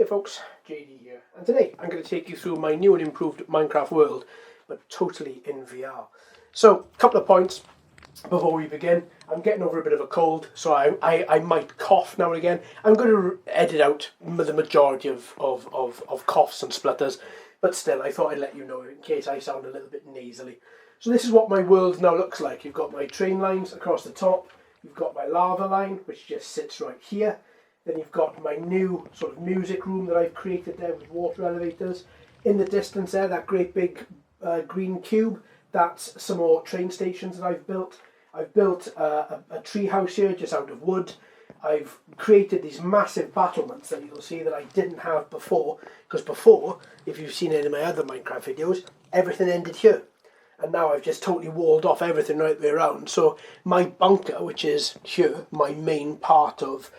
Hey folks, JD here, and today I'm going to take you through my new and improved Minecraft world, but totally in VR. So, a couple of points before we begin. I'm getting over a bit of a cold, so I might cough now and again. I'm going to edit out the majority of coughs and splutters, but still, I thought I'd let you know in case I sound a little bit nasally. So this is what my world now looks like. You've got my train lines across the top, you've got my lava line, which just sits right here. Then you've got my new sort of music room that I've created there with water elevators. In the distance there, that great big green cube, that's some more train stations that I've built. I've built a treehouse here just out of wood. I've created these massive battlements that you'll see that I didn't have before. Because before, if you've seen any of my other Minecraft videos, everything ended here. And now I've just totally walled off everything right the way around. So my bunker, which is here, my main part of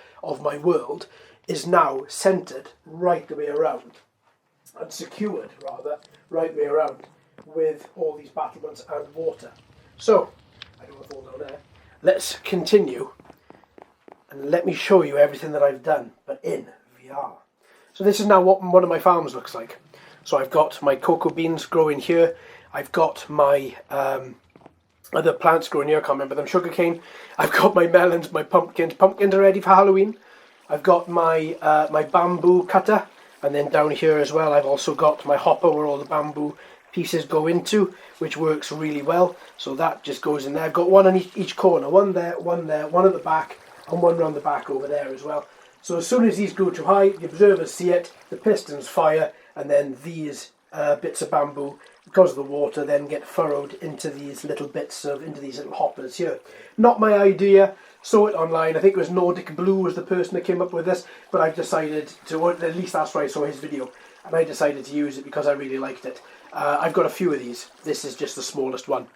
my world, is now centred right the way around. And secured, rather, right the way around with all these battlements and water. So, I don't want to fall down there. Let's continue and let me show you everything that I've done, but in VR. So this is now what one of my farms looks like. So I've got my cocoa beans growing here. I've got my other plants growing here, I can't remember them, sugarcane. I've got my melons, my pumpkins. Pumpkins are ready for Halloween. I've got my my bamboo cutter, and then down here as well I've also got my hopper where all the bamboo pieces go into, which works really well. So that just goes in there. I've got one on each corner, one there, one at the back, and one round the back over there as well. So as soon as these go too high, the observers see it, the pistons fire, and then these bits of bamboo, because of the water, then get furrowed into these little into these little hoppers here. Not my idea, saw it online. I think it was Nordic Blue was the person that came up with this, but I've decided to, or at least that's where I saw his video, and I decided to use it because I really liked it. I've got a few of these. This is just the smallest one.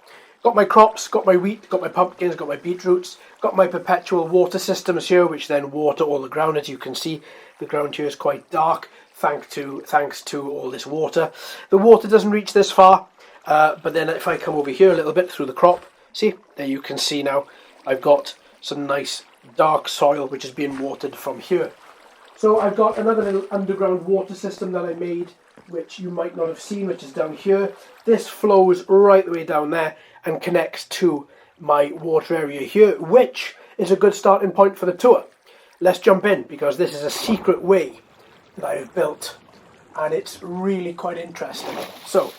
Got my crops, got my wheat, got my pumpkins, got my beetroots, got my perpetual water systems here, which then water all the ground. As you can see, the ground here is quite dark, thanks to all this water. The water doesn't reach this far, but then if I come over here a little bit through the crop, see, there you can see now, I've got some nice dark soil which is being watered from here. So I've got another little underground water system that I made, which you might not have seen, which is down here. This flows right the way down there and connects to my water area here, which is a good starting point for the tour. Let's jump in, because this is a secret way that I have built, and it's really quite interesting. So,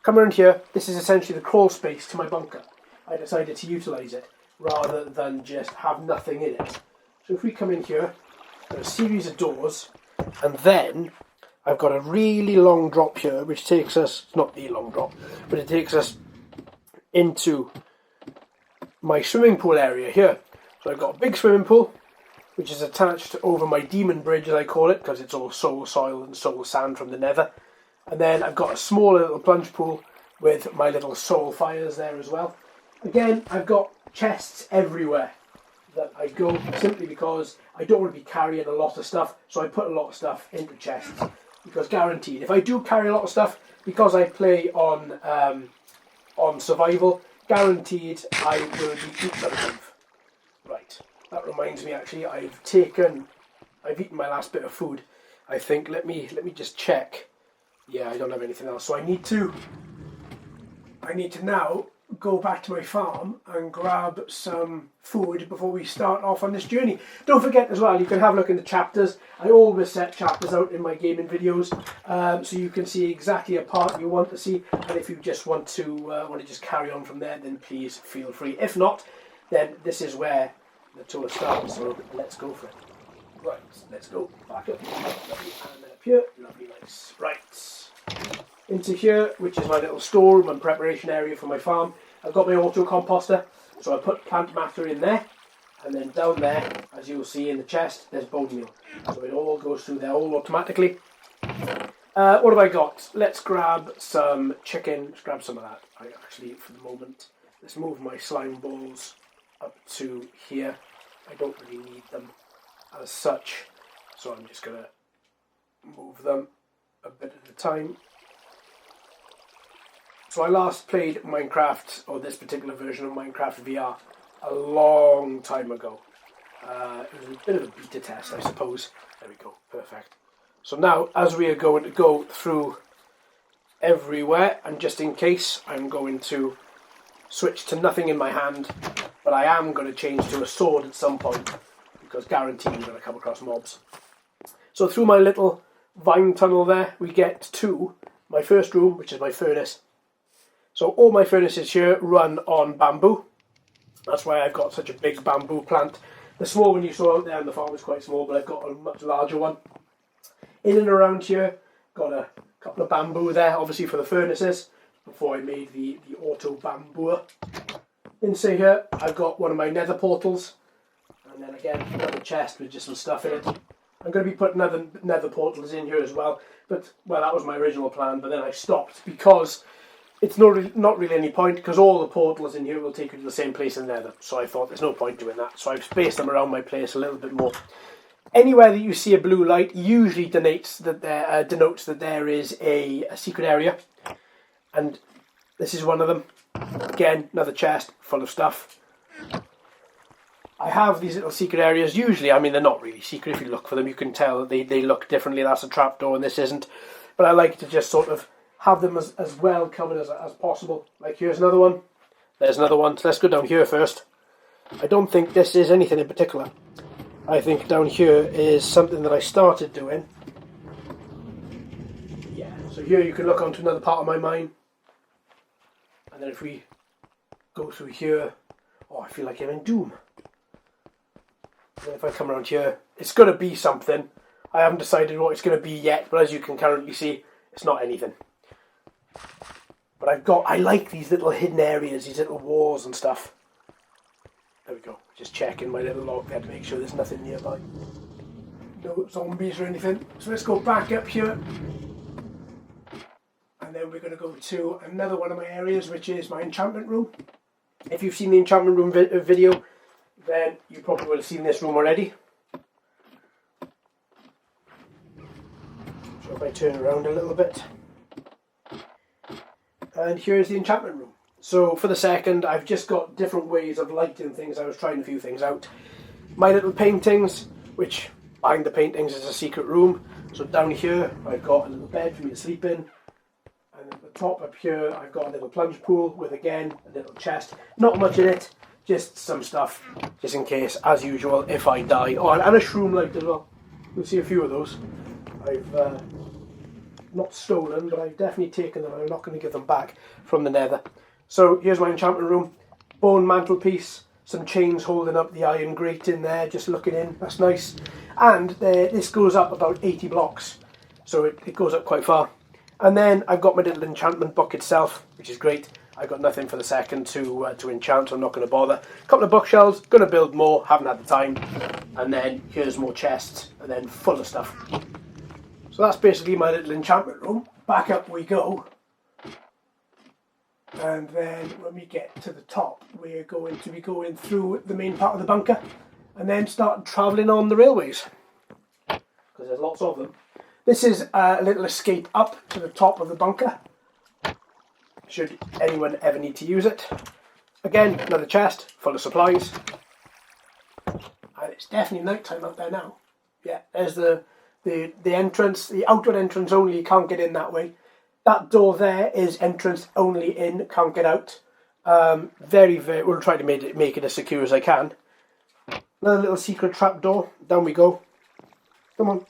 come around here. This is essentially the crawl space to my bunker. I decided to utilise it rather than just have nothing in it. So if we come in here, there's a series of doors, and then I've got a really long drop here, which takes us, it's not the long drop, but it takes us into my swimming pool area here. So I've got a big swimming pool, which is attached over my demon bridge, as I call it, because it's all soul soil and soul sand from the Nether. And then I've got a smaller little plunge pool with my little soul fires there as well. Again, I've got chests everywhere that I go, simply because I don't want to be carrying a lot of stuff, so I put a lot of stuff into chests, because guaranteed, if I do carry a lot of stuff, because I play on survival, guaranteed I will be eaten alive. Right. That reminds me, actually, I've eaten my last bit of food. I think. Let me just check. Yeah, I don't have anything else. So I need to now go back to my farm and grab some food before we start off on this journey. Don't forget as well, you can have a look in the chapters. I always set chapters out in my gaming videos, so you can see exactly a part you want to see. And if you just want to just carry on from there, then please feel free. If not, then this is where the tour starts, so let's go for it. Right, let's go back up, lovely, and then up here, lovely, nice. Right, into here, which is my little storeroom and preparation area for my farm. I've got my auto composter, so I put plant matter in there, and then down there, as you'll see in the chest, there's bone meal. So it all goes through there all automatically. What have I got? Let's grab some chicken, let's grab some of that. I actually, for the moment, let's move my slime balls up to here. I don't really need them as such, so I'm just going to move them a bit at a time. So I last played Minecraft, or this particular version of Minecraft VR, a long time ago. It was a bit of a beta test, I suppose. There we go, perfect. So now, as we are going to go through everywhere, and just in case, I'm going to switch to nothing in my hand, but I am going to change to a sword at some point, because guaranteed I'm going to come across mobs. So through my little vine tunnel there, we get to my first room, which is my furnace. So all my furnaces here run on bamboo. That's why I've got such a big bamboo plant. The small one you saw out there on the farm is quite small, but I've got a much larger one. In and around here, got a couple of bamboo there, obviously for the furnaces, before I made the auto bamboo. Inside here, I've got one of my nether portals, and then again, another chest with just some stuff in it. I'm going to be putting other nether portals in here as well, but, well, that was my original plan, but then I stopped because it's not really any point, because all the portals in here will take you to the same place in Nether, so I thought there's no point doing that, so I've spaced them around my place a little bit more. Anywhere that you see a blue light usually denotes that there is a secret area, and this is one of them. Again, another chest full of stuff. I have these little secret areas. Usually, I mean, they're not really secret. If you look for them, you can tell they look differently. That's a trapdoor and this isn't. But I like to just sort of have them as well covered as possible. Like, here's another one. There's another one. So let's go down here first. I don't think this is anything in particular. I think down here is something that I started doing. Yeah, so here you can look onto another part of my mine. And then if we go through here, oh, I feel like I'm in Doom. And if I come around here, it's going to be something. I haven't decided what it's going to be yet, but as you can currently see, it's not anything. But I like these little hidden areas, these little walls and stuff. There we go. Just checking my little log there to make sure there's nothing nearby. No zombies or anything. So let's go back up here. And then we're going to go to another one of my areas, which is my enchantment room. If you've seen the enchantment room video, then you probably will have seen this room already. So if I turn around a little bit. And here's the enchantment room. So for the second, I've just got different ways of lighting things. I was trying a few things out. My little paintings, which behind the paintings is a secret room. So down here, I've got a little bed for me to sleep in. And at the top up here, I've got a little plunge pool with, again, a little chest. Not much in it, just some stuff, just in case, as usual, if I die. Oh, and a shroom light as well. You'll see a few of those. I've not stolen, but I've definitely taken them. I'm not going to give them back from the Nether. So here's my enchantment room. Bone mantelpiece, some chains holding up the iron grate in there, just looking in. That's nice. And this goes up about 80 blocks, so it goes up quite far. And then I've got my little enchantment book itself, which is great. I've got nothing for the second to enchant, so I'm not going to bother. A couple of bookshelves, going to build more, haven't had the time. And then here's more chests, and then full of stuff. So that's basically my little enchantment room. Back up we go. And then when we get to the top, we're going to be going through the main part of the bunker and then start travelling on the railways, because there's lots of them. This is a little escape up to the top of the bunker, should anyone ever need to use it. Again, another chest full of supplies. And it's definitely night time up there now. Yeah, there's the entrance, the outward entrance only, you can't get in that way. That door there is entrance only in, can't get out. We'll try to make it as secure as I can. Another little secret trap door. Down we go. Come on.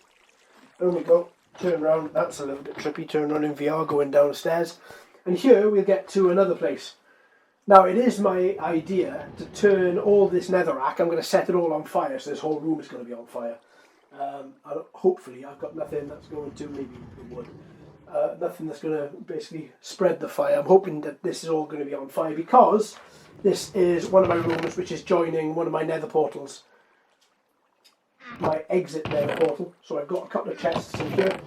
Down we go. Turn around. That's a little bit trippy. Turn around in VR going downstairs. And here we'll get to another place. Now it is my idea to turn all this netherrack. I'm going to set it all on fire, so this whole room is going to be on fire. Hopefully I've got nothing that's going to, maybe the wood. Nothing that's going to basically spread the fire. I'm hoping that this is all going to be on fire, because this is one of my rooms which is joining one of my nether portals. My exit nether portal. So I've got a couple of chests in here.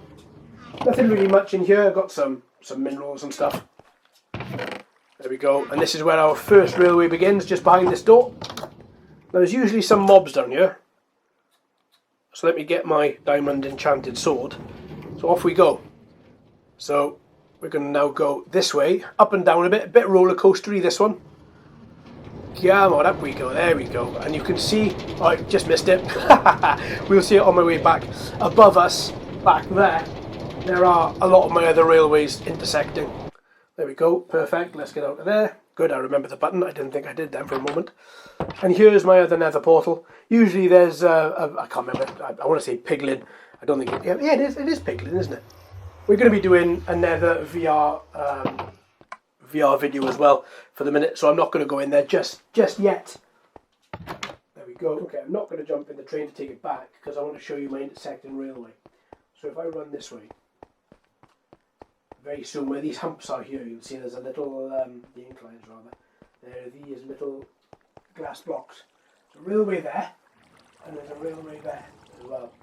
Nothing really much in here. I've got some minerals and stuff. There we go. And this is where our first railway begins, just behind this door. Now there's usually some mobs down here. So let me get my diamond enchanted sword. So off we go. So we're going to now go this way, up and down a bit roller coastery this one. Come on, up we go, there we go. And you can see, oh, I just missed it. We'll see it on my way back. Above us back there are a lot of my other railways intersecting. There we go, perfect, let's get out of there. Good, I remember the button, I didn't think I did then for a moment. And here's my other nether portal. Usually there's, I can't remember, I want to say piglin. I don't think it is piglin, isn't it? We're going to be doing a nether VR video as well for the minute, so I'm not going to go in there just yet. There we go. Okay, I'm not going to jump in the train to take it back because I want to show you my intersecting railway. So if I run this way, very soon where these humps are here, you'll see there's a little, the inclines rather, there are these little glass blocks. There's a railway there, and there's a railway there as well.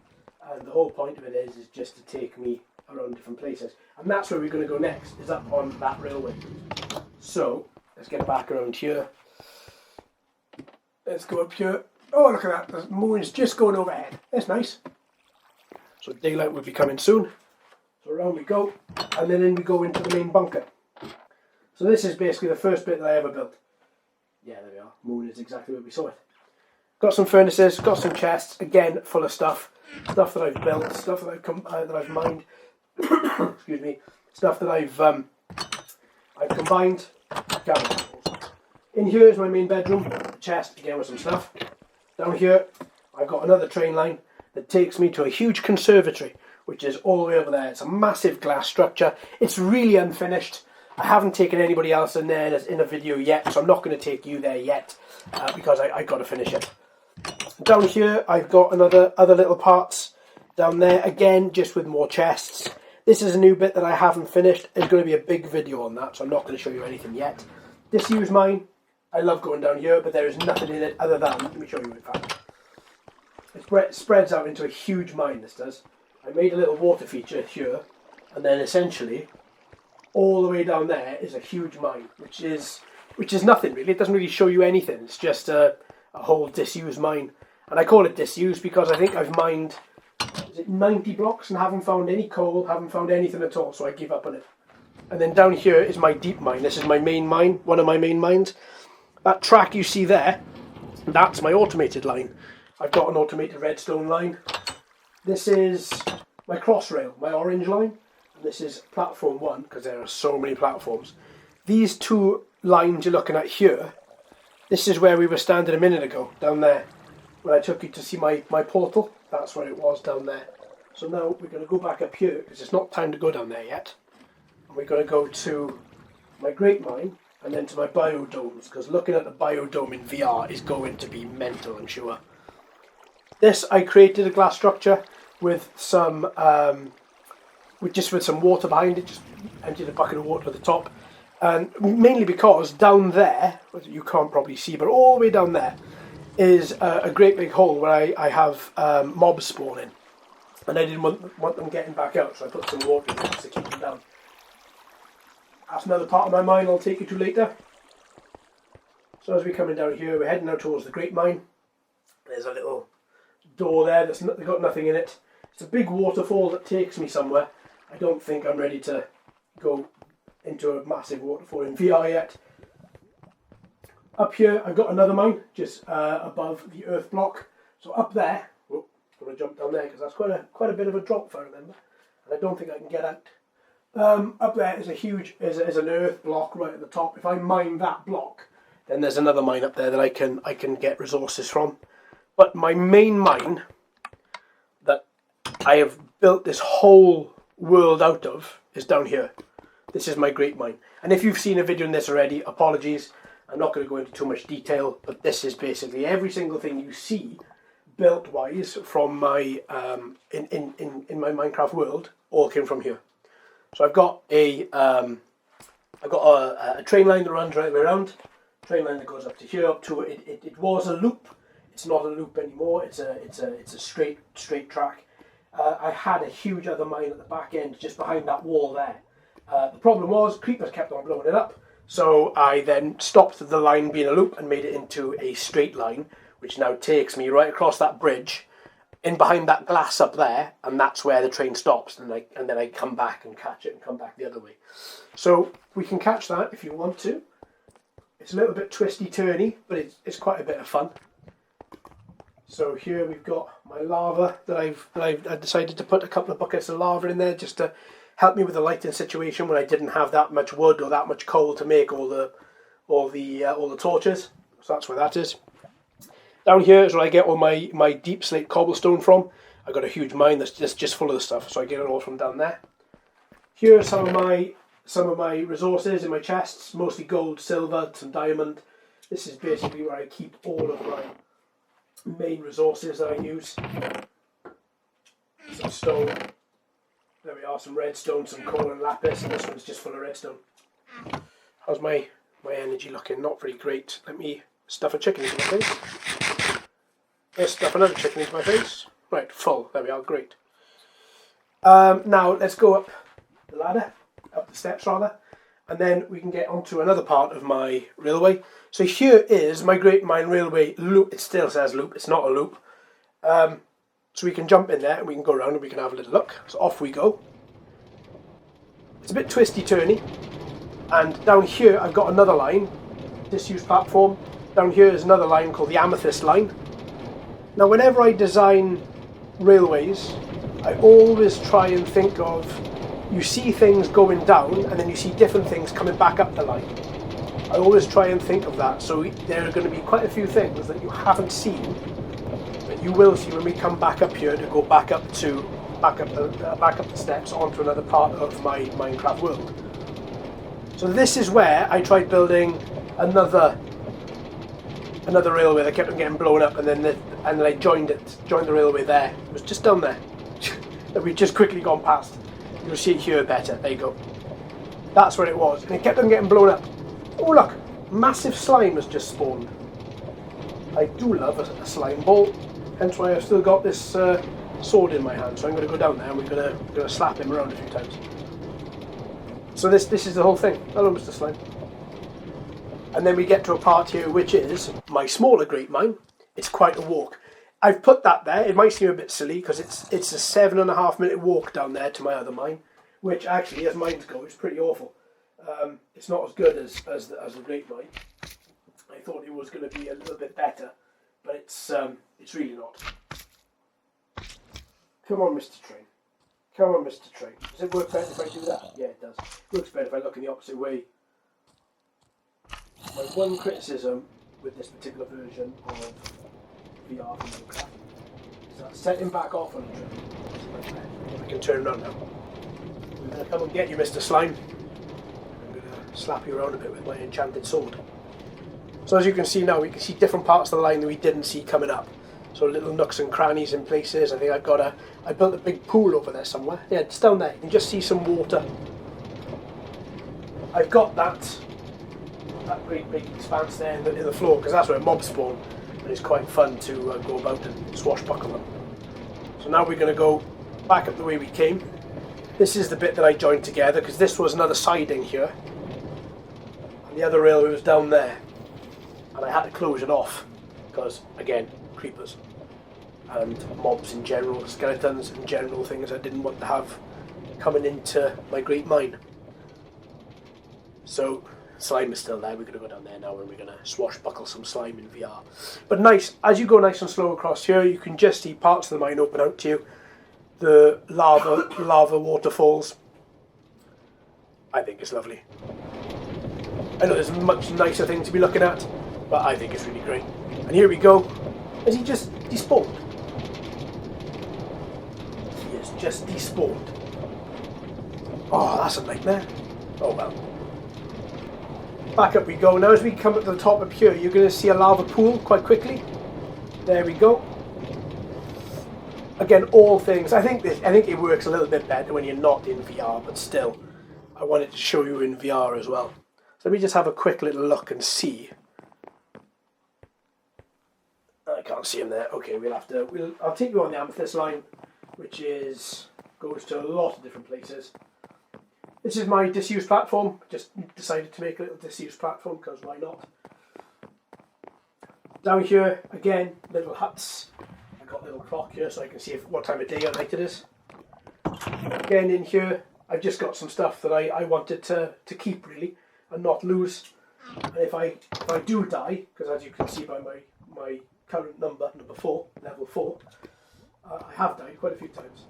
And the whole point of it is just to take me around different places. And that's where we're going to go next, is up on that railway. So, let's get back around here. Let's go up here. Oh, look at that, the moon's just going overhead. That's nice. So daylight will be coming soon. So around we go, and then in we go into the main bunker. So this is basically the first bit that I ever built. Yeah, there we are. Moon is exactly where we saw it. Got some furnaces, got some chests, again full of stuff. Stuff that I've built, stuff that I've mined. Excuse me. Stuff that I've combined. In here is my main bedroom. Chest again with some stuff. Down here, I've got another train line that takes me to a huge conservatory, which is all the way over there. It's a massive glass structure. It's really unfinished. I haven't taken anybody else in there in a video yet, so I'm not going to take you there yet because I've got to finish it. Down here, I've got other little parts down there, again, just with more chests. This is a new bit that I haven't finished. There's going to be a big video on that, so I'm not going to show you anything yet. Disused mine. I love going down here, but there is nothing in it other than, let me show you in fact. It spreads out into a huge mine, this does. I made a little water feature here, and then essentially, all the way down there is a huge mine, which is nothing really. It doesn't really show you anything. It's just a whole disused mine. And I call it disused because I think I've mined, is it 90 blocks and haven't found any coal, haven't found anything at all, so I give up on it. And then down here is my deep mine. This is my main mine, one of my main mines. That track you see there, that's my automated line. I've got an automated redstone line. This is my crossrail, my orange line. And this is platform 1, because there are so many platforms. These two lines you're looking at here, this is where we were standing a minute ago, down there. When I took you to see my portal, that's where it was, down there. So now we're going to go back up here, because it's not time to go down there yet. And we're going to go to my great mine, and then to my biodomes, because looking at the biodome in VR is going to be mental, I'm sure. This, I created a glass structure with some, with some water behind it, just emptied a bucket of water at the top. And mainly because down there, you can't probably see, but all the way down there is a great big hole where I have mobs spawning. And I didn't want them getting back out, so I put some water in there to keep them down. That's another part of my mine I'll take you to later. So as we're coming down here, we're heading now towards the Great Mine. There's a little door there that's got nothing in it. It's a big waterfall that takes me somewhere. I don't think I'm ready to go into a massive waterfall in VR yet. Up here I've got another mine just above the earth block. So up there, I'm going to jump down there because that's quite a bit of a drop if I remember. And I don't think I can get out. Up there is is an earth block right at the top. If I mine that block, then there's another mine up there that I can get resources from. But my main mine that I have built this whole world out of is down here. This is my great mine. And if you've seen a video on this already, apologies. I'm not going to go into too much detail, but this is basically every single thing you see built-wise from my in my Minecraft world all came from here. So I've got a train line that runs right the way around. Train line that goes up to here, up to it. It was a loop. It's not a loop anymore. It's a straight track. I had a huge other mine at the back end, just behind that wall there. The problem was creepers kept on blowing it up. So I then stopped the line being a loop and made it into a straight line, which now takes me right across that bridge, in behind that glass up there, and that's where the train stops, and then I come back and catch it and come back the other way. So we can catch that if you want to. It's a little bit twisty-turny, but it's quite a bit of fun. So here we've got my lava that I decided to put a couple of buckets of lava in there just to help me with the lighting situation when I didn't have that much wood or that much coal to make all the torches. So that's where that is. Down here is where I get all my deep slate cobblestone from. I've got a huge mine that's just full of the stuff, so I get it all from down there. Here are some of my resources in my chests, mostly gold, silver, some diamond. This is basically where I keep all of my main resources that I use. Some stone. There we are, some redstone, some coal and lapis, and this one's just full of redstone. How's my energy looking? Not very great. Let me stuff a chicken into my face. Let's stuff another chicken into my face. Right, full. There we are, great. Now let's go up the ladder, up the steps rather, and then we can get onto another part of my railway. So here is my Great Mine Railway loop. It still says loop, it's not a loop. So we can jump in there and we can go around and we can have a little look. So off we go. It's a bit twisty-turny. And down here I've got another line, disused platform. Down here is another line called the Amethyst line. Now whenever I design railways, I always try and think of, you see things going down and then you see different things coming back up the line. I always try and think of that. So there are going to be quite a few things that you haven't seen, but you will see when we come back up here to go back up the steps onto another part of my Minecraft world. So this is where I tried building another railway that kept on getting blown up, and then I joined the railway there. It was just down there that we've just quickly gone past. You'll see it here better. There you go. That's where it was, and it kept on getting blown up. Oh look, massive slime has just spawned. I do love a slime ball, hence why I've still got this sword in my hand. So I'm going to go down there and we're going to slap him around a few times. So this is the whole thing. Hello, Mr. Slime. And then we get to a part here which is my smaller Great Mine. It's quite a walk. I've put that there. It might seem a bit silly because it's a 7.5 minute walk down there to my other mine, which actually, as mines go, is pretty awful. It's not as good as the Great Mine. I thought it was going to be a little bit better, but it's really not. Come on, Mr. Train. Come on, Mr. Train. Does it work better if I do that? Yeah, it does. It works better if I look in the opposite way. My one criticism with this particular version of VR from Minecraft is that setting back off on the train. I can turn around now. I'm going to come and get you, Mr. Slime. I'm going to slap you around a bit with my enchanted sword. So as you can see now, we can see different parts of the line that we didn't see coming up. So little nooks and crannies in places. I think I built a big pool over there somewhere. Yeah, it's down there. You can just see some water. I've got that great big expanse there in the floor because that's where mobs spawn, and it's quite fun to go about and swashbuckle them. So now we're going to go back up the way we came. This is the bit that I joined together because this was another siding here, and the other railway was down there, and I had to close it off because, again, creepers and mobs in general, skeletons in general, things I didn't want to have coming into my Great Mine. So slime is still there. We're going to go down there now and we're going to swashbuckle some slime in VR. But nice, as you go nice and slow across here, you can just see parts of the mine open out to you. The lava waterfalls. I think it's lovely. I know there's a much nicer thing to be looking at, but I think it's really great. And here we go. Has he just despawned? He has just despawned. Oh, that's a nightmare. Oh well. Back up we go. Now as we come up to the top up here, you're going to see a lava pool quite quickly. There we go. Again, all things. I think it works a little bit better when you're not in VR, but still, I wanted to show you in VR as well. So let me just have a quick little look and see. I can't see him there. Okay, I'll take you on the Amethyst line, which goes to a lot of different places. This is my disused platform. Just decided to make a little disused platform because why not? Down here, again, little huts. I've got a little clock here so I can see what time of day or night it is. Again, in here, I've just got some stuff that I wanted to keep really and not lose. And if I do die, because as you can see by my current number 4, level 4, I have died quite a few times.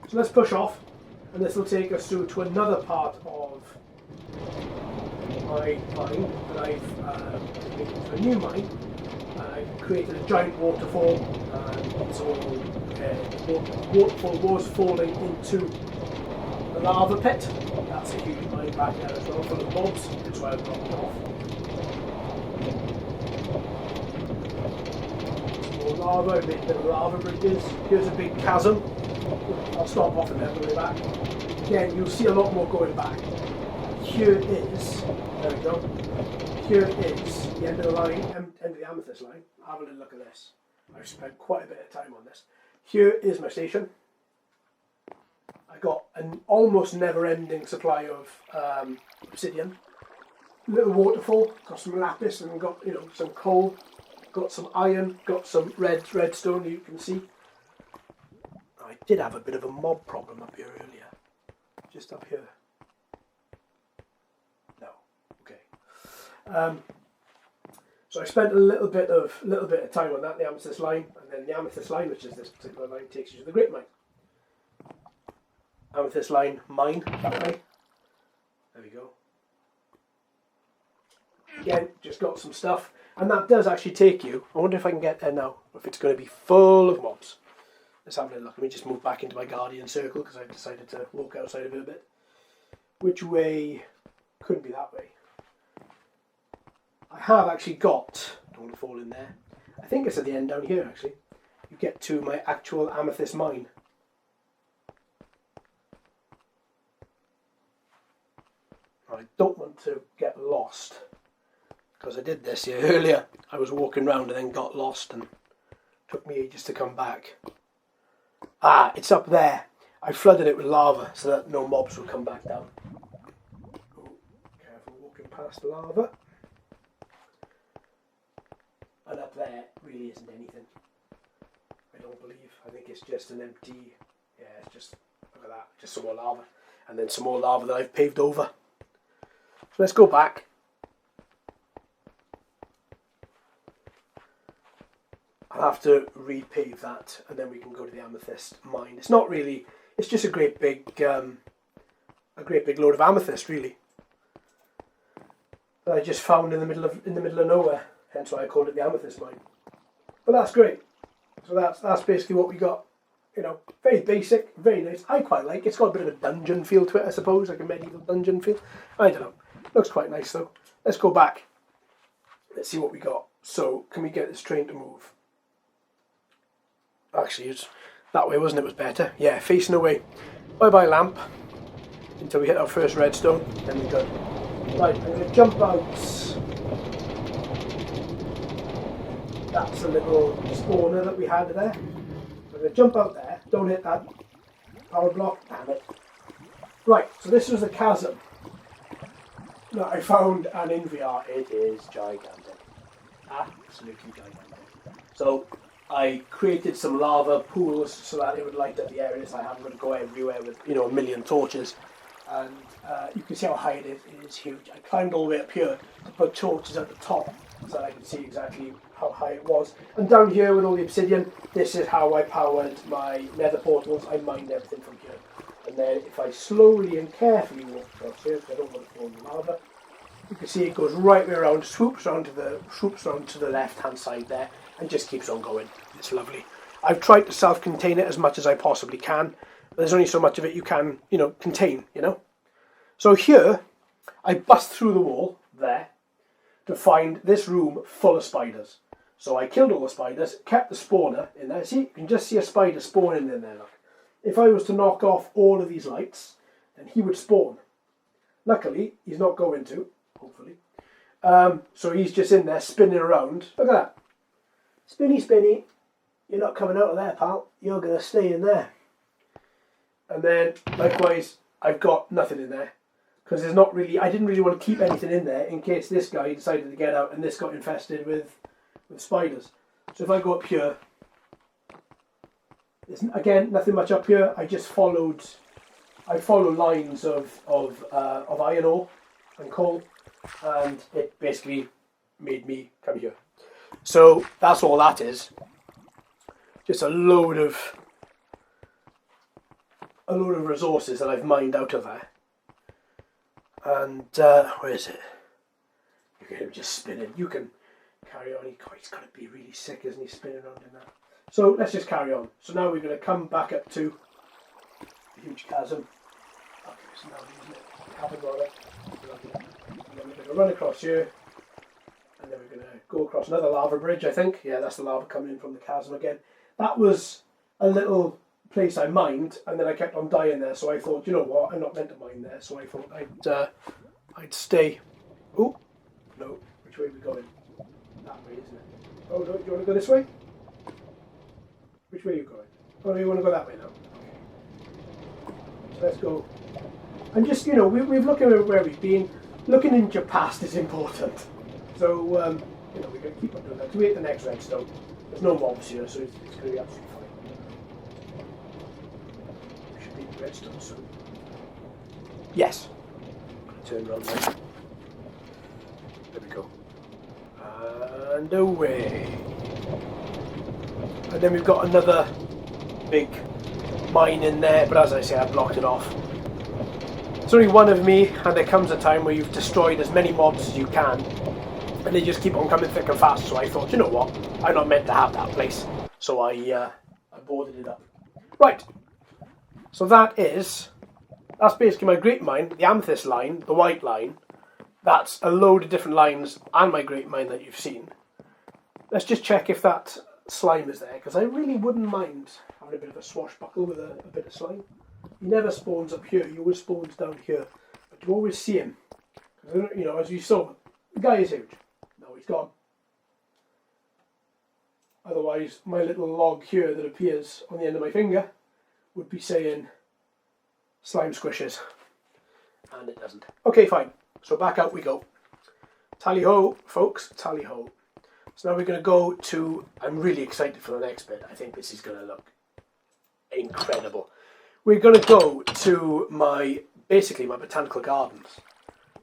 So let's push off, and this will take us through to another part of my mine that I've made into a new mine. I've created a giant waterfall, and so the waterfall was falling into the lava pit. That's a huge mine back there as well, full of mobs. That's why I've dropped it off. Some more lava, a bit of lava bridges. Here's a big chasm. I'll stop off and then go back. Again, you'll see a lot more going back. Here is, there we go. Here is the end of the line, end of the Amethyst line. Have a little look at this. I've spent quite a bit of time on this. Here is my station. I got an almost never-ending supply of obsidian. Little waterfall. Got some lapis and got some coal. Got some iron. Got some redstone. You can see. I did have a bit of a mob problem up here earlier. Just up here. No. Okay. So I spent a little bit of time on that, the Amethyst line, and then the Amethyst line, which is this particular line, takes you to the Great Mine. Amethyst line mine, that way. There we go. Again, just got some stuff, and that does actually take you. I wonder if I can get there now, or if it's going to be full of mobs. Let's have a little look. Let me just move back into my guardian circle because I've decided to walk outside of it a bit. Which way? Couldn't be that way. I have actually got, don't want to fall in there, I think it's at the end down here actually. You get to my actual Amethyst mine. I don't want to get lost because I did this here earlier. I was walking around and then got lost and took me ages to come back. Ah, it's up there. I flooded it with lava so that no mobs would come back down. Oh, careful walking past the lava. And up there really isn't anything. I don't believe. I think it's just an empty. Yeah, it's just, look at that, just some more lava. And then some more lava that I've paved over. So let's go back. I'll have to repave that and then we can go to the Amethyst mine. It's not really, it's just a great big load of amethyst really. That I just found in the middle of nowhere. Hence why I called it the Amethyst mine. But that's great. So that's basically what we got. Very basic, very nice. I quite like it. It's got a bit of a dungeon feel to it, I suppose, like a medieval dungeon feel. I don't know. Looks quite nice though. Let's go back. Let's see what we got. So, can we get this train to move? Actually, it's that way, wasn't it? Was better. Yeah, facing away. Bye-bye lamp. Until we hit our first redstone. Then we're good. Right, I'm going to jump out. That's a little spawner that we had there. I'm going to jump out there. Don't hit that power block. Damn it. Right, so this was a chasm that I found, and in VR it is gigantic. Absolutely gigantic. So I created some lava pools so that it would light up the areas. I haven't got to go everywhere with a million torches. And you can see how high it is. It is huge. I climbed all the way up here to put torches at the top so that I could see exactly how high it was. And down here with all the obsidian, this is how I powered my nether portals. I mined everything from here. And then if I slowly and carefully walk across here, because I don't want to fall in the lava, you can see it goes right way around, swoops round to the left hand side there, and just keeps on going. It's lovely. I've tried to self-contain it as much as I possibly can, but there's only so much of it you can, contain, So here, I bust through the wall there to find this room full of spiders. So I killed all the spiders, kept the spawner in there. See, you can just see a spider spawning in there, look. If I was to knock off all of these lights, then he would spawn. Luckily, he's not going to, hopefully. So he's just in there spinning around. Look at that. Spinny, spinny. You're not coming out of there, pal. You're going to stay in there. And then, likewise, I've got nothing in there. Because there's not really, I didn't really want to keep anything in there in case this guy decided to get out and this got infested with spiders. So if I go up here, there's, again, nothing much up here. I follow lines of iron ore and coal, and it basically made me come here. So that's all that is. Just a load of resources that I've mined out of there. And where is it? You get him just spinning. You can carry on. He's got to be really sick, isn't he, spinning around in that? So let's just carry on. So now we're going to come back up to the huge chasm. Okay, so now we're using it. Cavern rather. And then we're going to run across here. And then we're going to go across another lava bridge, I think. Yeah, that's the lava coming in from the chasm again. That was a little place I mined, and then I kept on dying there. So I thought, you know what, I'm not meant to mine there. So I thought I'd stay. Oh, no, which way are we going? That way, isn't it? Oh no, do you want to go this way? Which way are you going? Oh no, you want to go that way now? Okay. So let's go. And just, you know, we've looked at where we've been. Looking into your past is important. So, you know, we're going to keep on doing that. To wait the next redstone. There's no mobs here, so it's going to be absolutely fine. We should be in redstone soon. Yes. Turn around there. There we go. And away. And then we've got another big mine in there, but as I say, I blocked it off. There's only one of me, and there comes a time where you've destroyed as many mobs as you can, and they just keep on coming thick and fast. So I thought, you know what, I'm not meant to have that place. So I boarded it up. Right. So that's basically my great mine, the Amethyst line, the white line. That's a load of different lines and my great mine that you've seen. Let's just check if that slime is there, because I really wouldn't mind having a bit of a swashbuckle with a bit of slime. He never spawns up here, he always spawns down here. But you always see him. You know, as you saw, the guy is huge. No, he's gone. Otherwise, my little log here that appears on the end of my finger would be saying slime squishes. And it doesn't. Okay, fine. So back out we go. Tally-ho, folks, tally-ho. So now we're going to go to... I'm really excited for the next bit. I think this is going to look incredible. We're going to go to basically my botanical gardens.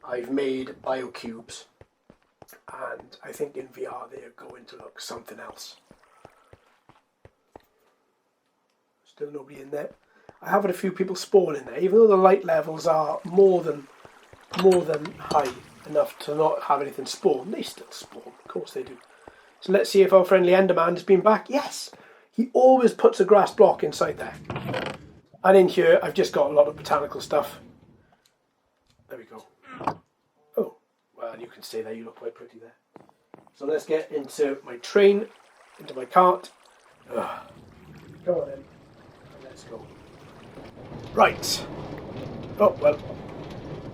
I've made biocubes. And I think in VR they are going to look something else. Still nobody in there. I have had a few people spawn in there, even though the light levels are more than high enough to not have anything spawn. They still spawn, of course they do. So let's see if our friendly enderman has been back. Yes, he always puts a grass block inside there. And in here, I've just got a lot of botanical stuff. There we go. Oh, well, you can stay there. You look quite pretty there. So let's get into my train, into my cart. Ugh. Come on in. Let's go. Right. Oh, well,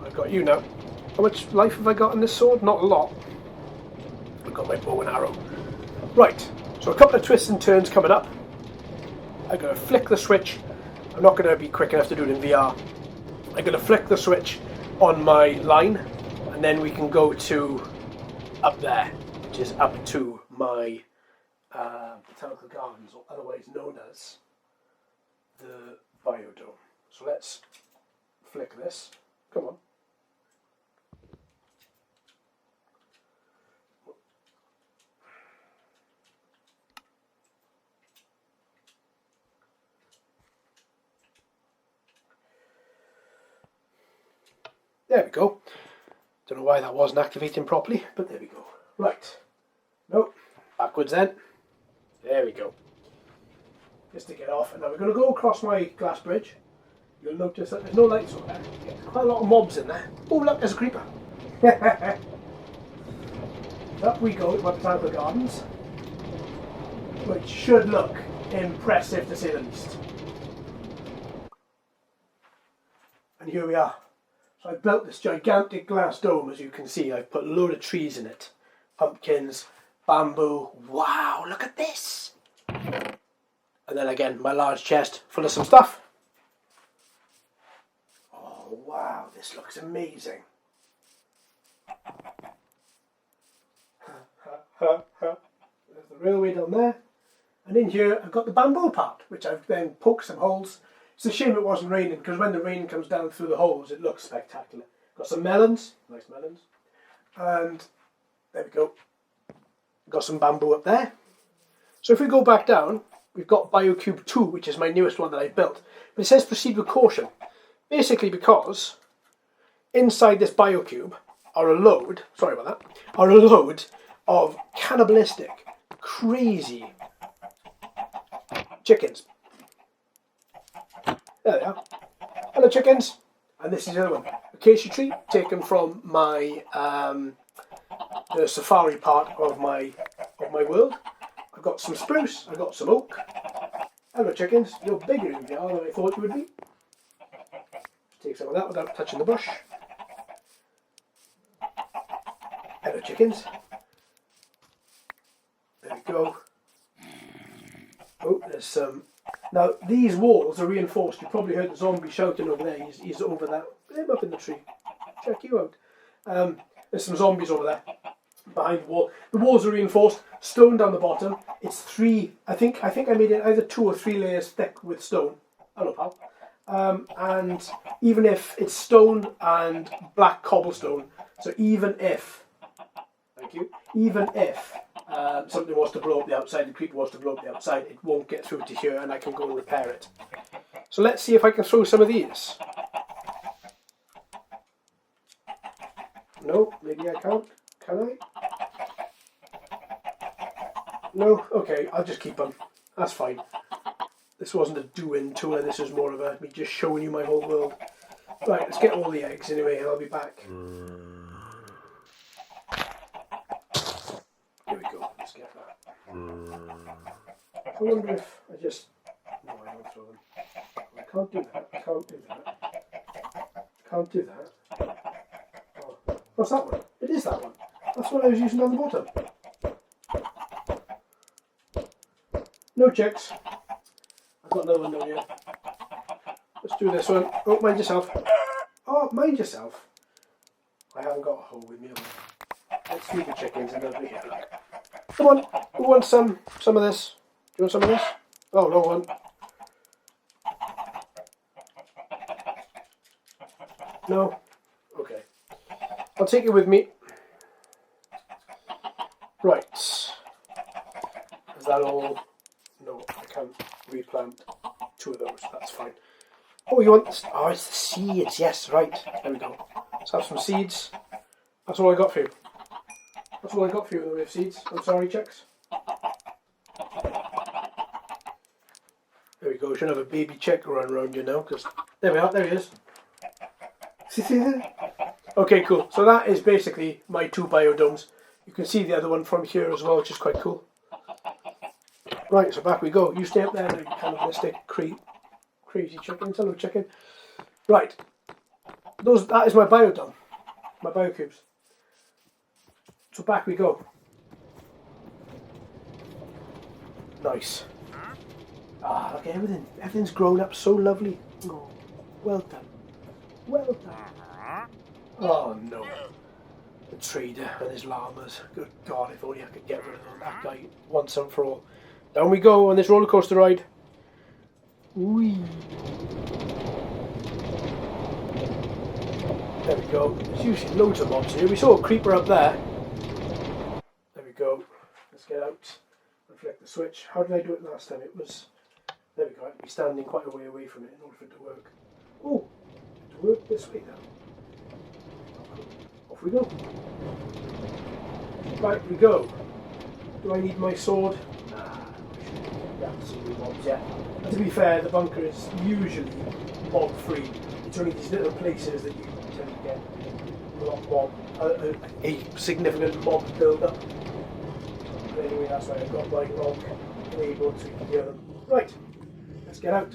I've got you now. How much life have I got on this sword? Not a lot. I've got my bow and arrow. Right. So a couple of twists and turns coming up. I'm going to flick the switch. I'm not going to be quick enough to do it in VR. I'm going to flick the switch on my line, and then we can go to up there, which is up to my botanical gardens, or otherwise known as the biodome. So let's flick this. Come on. There we go. Don't know why that wasn't activating properly, but there we go. Right. Nope. Backwards then. There we go. Just to get off. And now we're going to go across my glass bridge. You'll notice that there's no lights on there. There's quite a lot of mobs in there. Oh, look, there's a creeper. Up we go to my botanical gardens, which should look impressive to say the least. And here we are. So I've built this gigantic glass dome, as you can see. I've put a load of trees in it. Pumpkins, bamboo. Wow, look at this. And then again, my large chest full of some stuff. Oh, wow, this looks amazing. There's the railway down there. And in here, I've got the bamboo part, which I've then poked some holes. It's a shame it wasn't raining, because when the rain comes down through the holes, it looks spectacular. Got some melons, nice melons. And there we go. Got some bamboo up there. So if we go back down, we've got Biocube 2, which is my newest one that I built. But it says proceed with caution. Basically because inside this Biocube are a load, of cannibalistic, crazy chickens. There they are. Hello chickens. And this is the other one. Acacia tree, taken from my the safari part of my world. I've got some spruce, I've got some oak. Hello chickens, you're bigger in VR than I thought you would be. Take some of that without touching the bush. Hello chickens. There we go. Oh, there's some. Now these walls are reinforced. You probably heard the zombie shouting over there. He's over there. Get him up in the tree. Check you out. There's some zombies over there behind the wall. The walls are reinforced. Stone down the bottom. It's 3. I think I made it either 2 or 3 layers thick with stone. Hello, pal. And even if it's stone and black cobblestone, so even if, thank you, even if something was to blow up the outside, the creeper was to blow up the outside, it won't get through to here and I can go and repair it. So let's see if I can throw some of these. No, maybe I can't. Can I? No? Okay, I'll just keep them. That's fine. This wasn't a do-in tour, this was more of a me just showing you my whole world. Right, let's get all the eggs anyway and I'll be back. Here we go, let's get that. I wonder if I just... No, I don't throw them. I can't do that, I can't do that. I can't do that. Oh, what's that one? It is that one. That's what I was using on the bottom. No chicks. I've got another one down here. Let's do this one. Oh, mind yourself. Oh, mind yourself. I haven't got a hole with me. Let's feed the chickens and they'll be here. Come on. Who wants some of this? Do you want some of this? Oh, no one. No? Okay. I'll take it with me. Right. Is that all? No, I can't replant 2 of those. That's fine. Oh, you want... Oh, it's the seeds. Yes, right. There we go. Let's have some seeds. That's all I got for you. That's all I got for you in the way of seeds. I'm sorry, chicks. There we go. Should have a baby chick run around you now. Because there we are. There he is. Okay, cool. So that is basically my 2 biodomes. You can see the other one from here as well, which is quite cool. Right, so back we go. You stay up there now, you cannibalistic crazy chickens. Hello, chicken. Right. That is my biodome. My biocubes. So back we go. Nice. Ah, look at everything. Everything's grown up so lovely. Oh, well done. Well done. Oh no. The trader and his llamas. Good God, if only I could get rid of that guy once and for all. Down we go on this roller coaster ride. Whee. There we go. There's usually loads of mobs here. We saw a creeper up there. There we go. Let's get out and flick the switch. How did I do it last time? It was... There we go. I had to be standing quite a way away from it in order for it to work. Oh, to work this way now. Off we go. Right we go. Do I need my sword? Nah. We haven't seen any mobs yet. And to be fair, the bunker is usually mob free. It's only these little places that you tend to get a lot of mob, a significant mob build up. But anyway, that's why I've got my log enabled so you can hear them. Right, let's get out.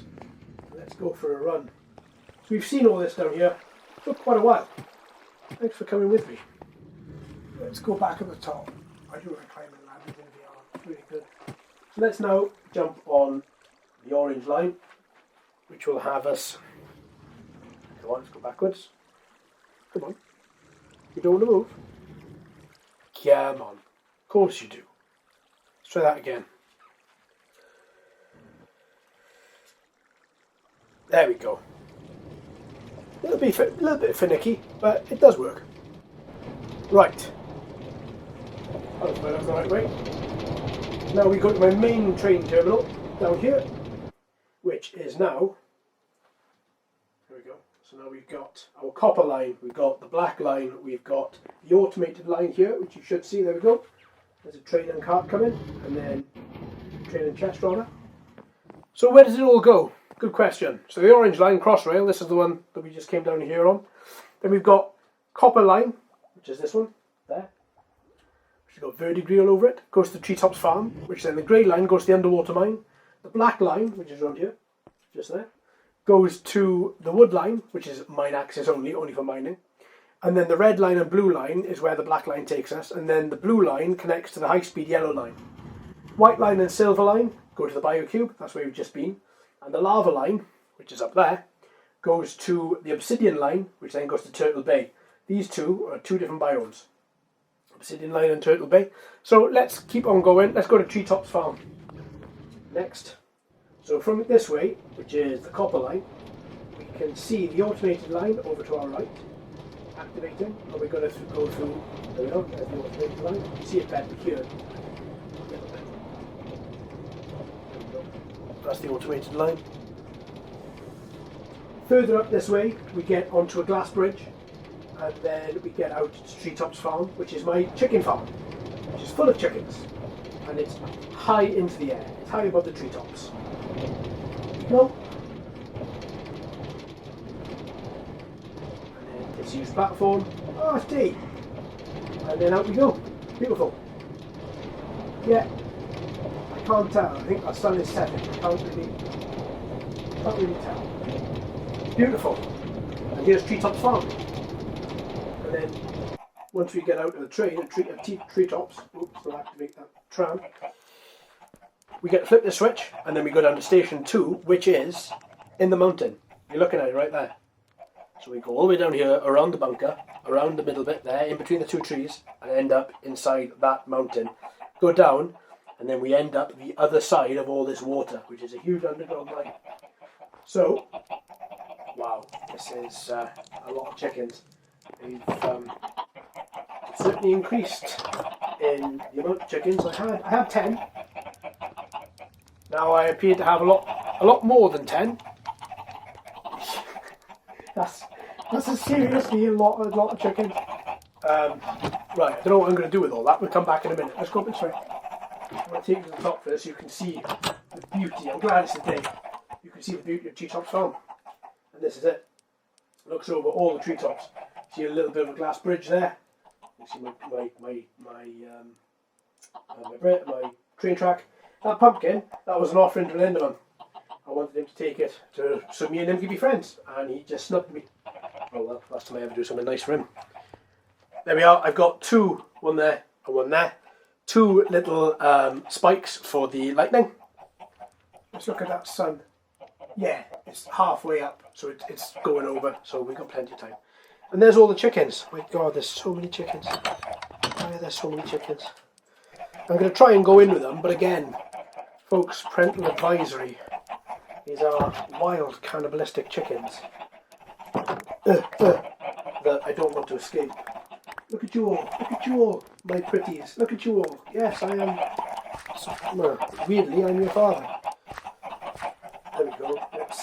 Let's go for a run. So we've seen all this down here for quite a while. Thanks for coming with me. Let's go back at the top. I do like climbing ladders in VR. It's really good. So let's now jump on the orange line, which will have us... Come on, let's go backwards. Come on. You don't want to move? Come on. Of course you do. Let's try that again. There we go. A little bit finicky, but it does work. Right. That's the right way. Now we go to my main train terminal down here, which is now, there we go. So now we've got our copper line, we've got the black line, we've got the automated line here, which you should see, there we go. There's a train and cart coming, and then train and chest rather. So where does it all go? Good question. So the orange line, Crossrail, this is the one that we just came down here on. Then we've got copper line, which is this one, there. Which has got verdigris all over it. Goes to the treetops farm, which then the grey line goes to the underwater mine. The black line, which is around here, just there, goes to the wood line, which is mine access only for mining. And then the red line and blue line is where the black line takes us. And then the blue line connects to the high-speed yellow line. White line and silver line go to the biocube, that's where we've just been. And the lava line, which is up there, goes to the obsidian line, which then goes to Turtle Bay. These two are two different biomes. Obsidian line and Turtle Bay. So let's keep on going. Let's go to Treetops Farm. Next. So from this way, which is the copper line, we can see the automated line over to our right, activating, and we're going to go through, there we go, there's the automated line. You can see it better here. That's the automated line. Further up this way, we get onto a glass bridge, and then we get out to Treetops Farm, which is my chicken farm, which is full of chickens, and it's high into the air. It's high above the treetops. No. And then disused platform. Oh, it's D. And then out we go. Beautiful. Yeah. I can't tell. I think our sun is setting. I can't really tell. Beautiful. And here's Treetops Farm. And then once we get out of the train at treetops, oops, we'll activate that tram. We get to flip the switch, and then we go down to station 2, which is in the mountain. You're looking at it right there. So we go all the way down here, around the bunker, around the middle bit there, in between the two trees, and end up inside that mountain. Go down, and then we end up the other side of all this water, which is a huge underground mine. So, wow, this is a lot of chickens. They've certainly increased in the amount of chickens I had. I had 10. Now I appear to have a lot more than 10. That's a seriously a lot of chicken. Right, I don't know what I'm going to do with all that. We'll come back in a minute. Let's go up this way. I'm going to take you to the top first so you can see the beauty. I'm glad it's the day. You can see the beauty of Treetops Farm. And this is it. It looks over all the treetops. See a little bit of a glass bridge there. You see my train track. That pumpkin, that was an offering to an enderman. I wanted him to take it so me and him could be friends, and he just snubbed me. Oh well, last time I ever do something nice for him. There we are. I've got two, one there and one there. Two little spikes for the lightning. Let's look at that sun. Yeah, it's halfway up, so it's going over, so we've got plenty of time. And there's all the chickens. My God, there's so many chickens. Why are there so many chickens? I'm going to try and go in with them, but again, folks, parental advisory. These are wild, cannibalistic chickens that I don't want to escape. Look at you all, my pretties. Look at you all. Yes, I am. Well, weirdly, I'm your father. There we go.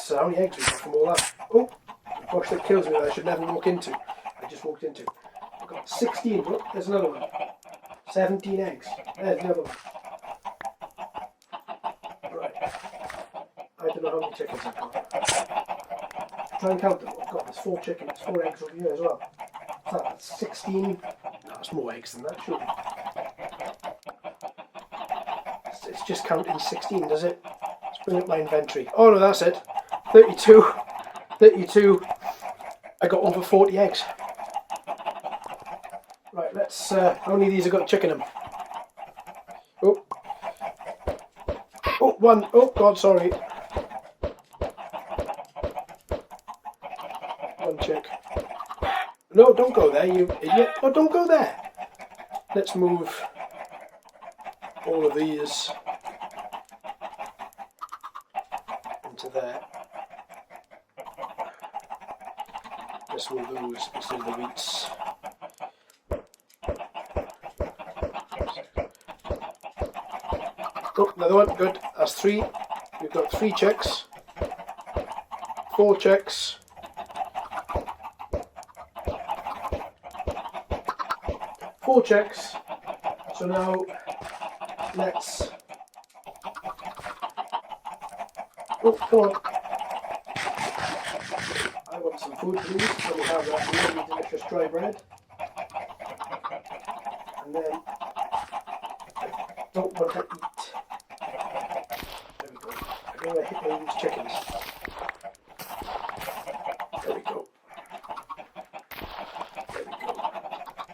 How many eggs we got from all that? Oh, the bush that kills me that I should never walk into. I just walked into. I've got 16. Look, there's another one. 17 eggs. There's the other one. Right. I don't know how many chickens I've got. Try and count them. I've got, there's 4 chickens, 4 eggs over here as well. So that's 16. No, it's more eggs than that, surely. It's just counting 16, does it? Let's bring up my inventory. Oh no, that's it. 32. 32. I got over 40 eggs. Right, let's, how many of these have got chicken in them? Oh. Oh, one. Oh, God, sorry. One chick. No, don't go there, you idiot. No, don't go there. Let's move all of these into there. Let's move those instead of the wheats. Oh, another one. Good. That's 3. We've got 3 chicks. 4 chicks. 4 chicks. So now let's... Oh, come on. I want some food, please. So we have that really delicious dry bread. And then I don't want to eat. There we go. I don't want to hit any of these chickens. There we go. There we go.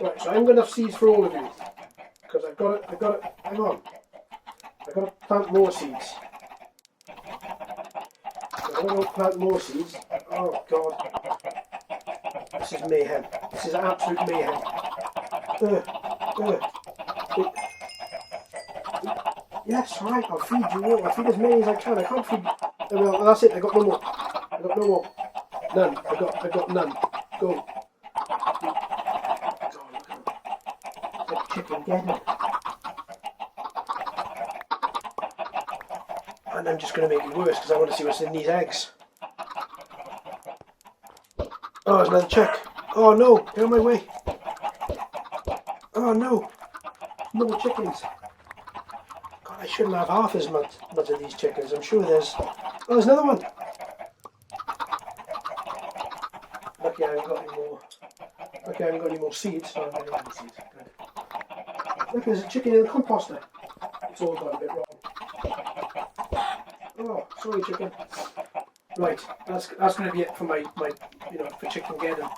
Right, so I haven't got enough seeds for all of you. Because I've got it, hang on. I've got to plant more seeds. I'm going to plant more seeds. Oh god. This is mayhem. This is absolute mayhem. Yes, right, I'll feed you all. I'll feed as many as I can. I can't feed... Well, that's it, I got no more. I got no more. None. I got none. Go. God, look at them. It's like chicken-geddon. And I'm just going to make it worse because I want to see what's in these eggs. Oh, there's another chick. Oh no, get out of my way. Oh no, more chickens. God, I shouldn't have half as much of these chickens. I'm sure there's... Oh, there's another one. Lucky I haven't got any more. Lucky I haven't got any more seeds. So I'm getting any seeds. Good. Look, there's a chicken in the composter. It's all gone a bit wrong. Oh, sorry, chicken. Right, that's going to be it for my for chicken-geddon.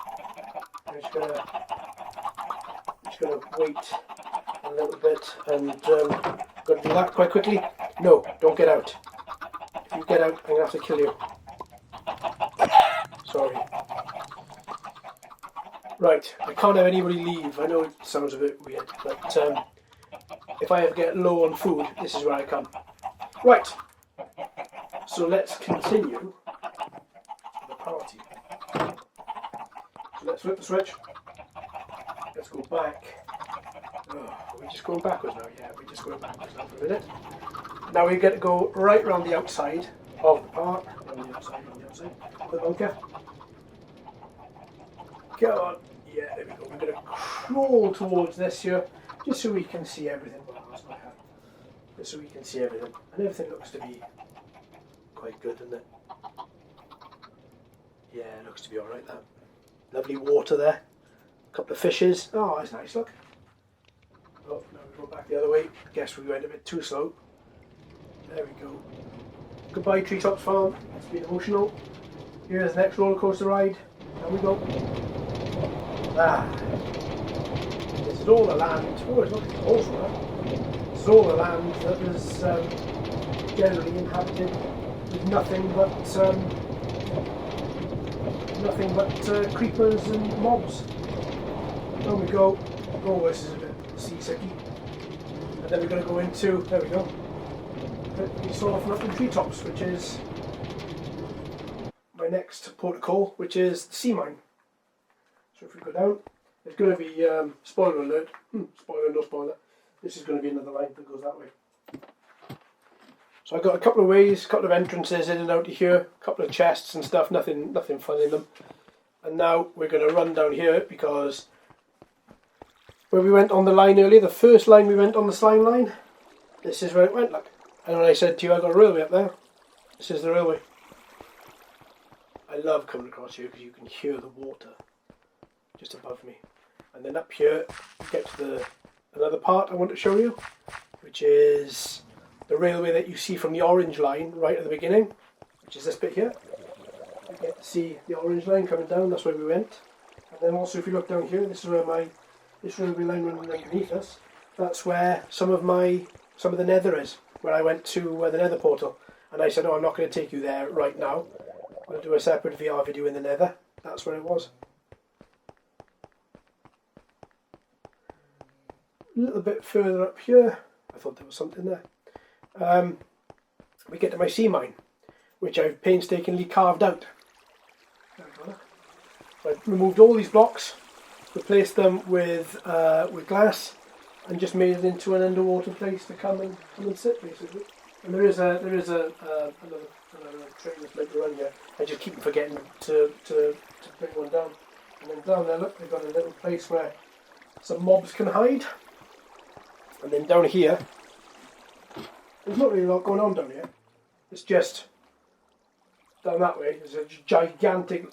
I'm just gonna wait a little bit and got to do that quite quickly. No, don't get out. If you get out, I'm gonna have to kill you. Sorry. Right, I can't have anybody leave. I know it sounds a bit weird, but if I ever get low on food, this is where I come. Right. So let's continue the party. So let's flip the switch. Let's go back. Oh, are we just going backwards now? Yeah, we're just going backwards now for a minute. Now we get to go right round the outside of the park. Round the outside of the bunker. Come on. Yeah, there we go. We're going to crawl towards this here just so we can see everything. Well, that's my hat. Just so we can see everything. And everything looks to be quite good, doesn't it? Yeah, it looks to be alright, that. Lovely water there. A couple of fishes. Oh, that's nice, look. Oh, now we go back the other way. Guess we went a bit too slow. There we go. Goodbye, Treetops Farm. It's been emotional. Here's the next roller coaster ride. Down we go. Ah. This is all the land. Oh, it's looking awesome, huh? This is all the land that was generally inhabited with nothing but creepers and mobs. There we go. Oh, this is a bit seasicky. And then we're going to go into, there we go, we saw from up in treetops, which is my next port of call, which is the sea mine. So if we go down, there's going to be, spoiler alert, spoiler, no spoiler, this is going to be another line that goes that way. So I've got a couple of ways, a couple of entrances in and out of here, a couple of chests and stuff, nothing fun in them. And now we're going to run down here because where we went on the line earlier, the first line we went on the slime line, this is where it went, look. And when I said to you I got a railway up there, this is the railway. I love coming across here because you can hear the water just above me. And then up here, we get to another part I want to show you, which is the railway that you see from the orange line right at the beginning, which is this bit here. You get to see the orange line coming down, that's where we went. And then also if you look down here, this is where this railway line running underneath us, that's where some of the Nether is, where I went to the Nether portal. And I said, oh, I'm not going to take you there right now. I'm going to do a separate VR video in the Nether. That's where it was. A little bit further up here, I thought there was something there. We get to my sea mine, which I've painstakingly carved out. I've removed all these blocks, replaced them with glass, and just made it into an underwater place to come and sit basically. And there is another train that's meant to run here. I just keep forgetting to bring one down. And then down there, look, they've got a little place where some mobs can hide. And then down here, there's not really a lot going on down here. It's just down that way. There's a gigantic,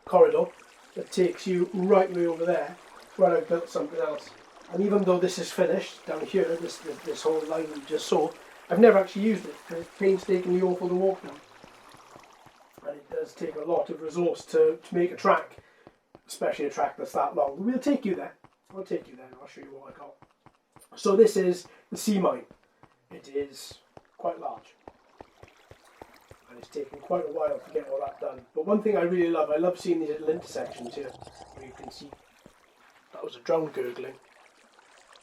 corridor that takes you right way over there, where I've built something else. And even though this is finished down here, this whole line you just saw, I've never actually used it because it's painstakingly awful to walk down. And it does take a lot of resource to make a track, especially a track that's that long. But we'll take you there. I'll take you there and I'll show you what I got. So this is the sea mine. It is quite large. And it's taken quite a while to get all that done. But one thing I really love, I love seeing these little intersections here where you can see. That was a drone gurgling.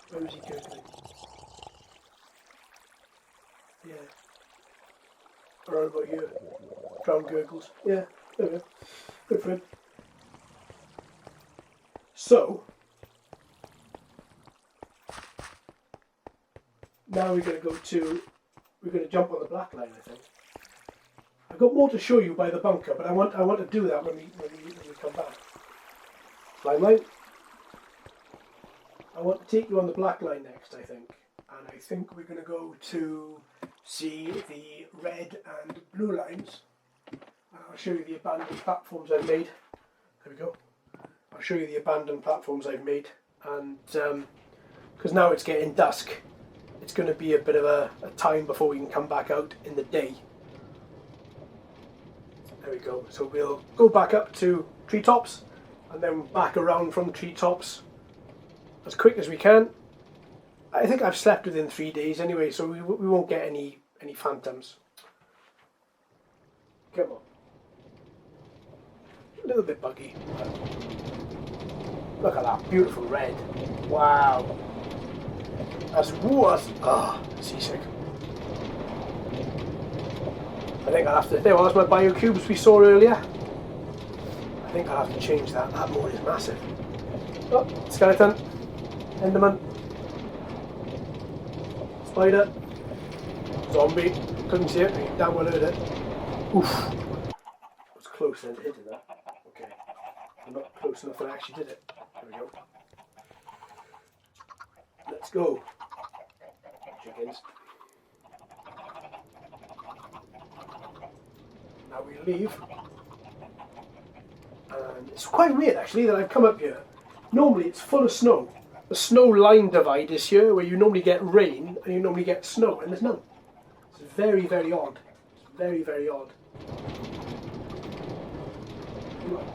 Where was he gurgling? Yeah. Around about here. Drown gurgles. Yeah, there we go. Good for him. So, now we're going to jump on the black line, I think. I've got more to show you by the bunker, but I want to do that when we come back. Limelight. I want to take you on the black line next, I think. And I think we're going to go to see the red and blue lines. And I'll show you the abandoned platforms I've made. There we go. I'll show you the abandoned platforms I've made. And because now it's getting dusk, it's going to be a bit of a time before we can come back out in the day. There we go. So we'll go back up to treetops and then back around from treetops as quick as we can. I think I've slept within 3 days anyway, so we won't get any phantoms. Come on. A little bit buggy. Look at that beautiful red. Wow. That's seasick. I think I'll have to. There was my biocubes we saw earlier. I think I'll have to change that. That moat is massive. Oh, skeleton. Enderman. Spider. Zombie. Couldn't see it. You damn well heard it. Oof. It was close then to hit that. Okay. I'm not close enough that I actually did it. There we go. Let's go. Chickens. Now we leave. And it's quite weird actually that I've come up here. Normally it's full of snow. The snow line divide is here where you normally get rain and you normally get snow, and there's none. It's very, very odd. It's very, very odd. Right.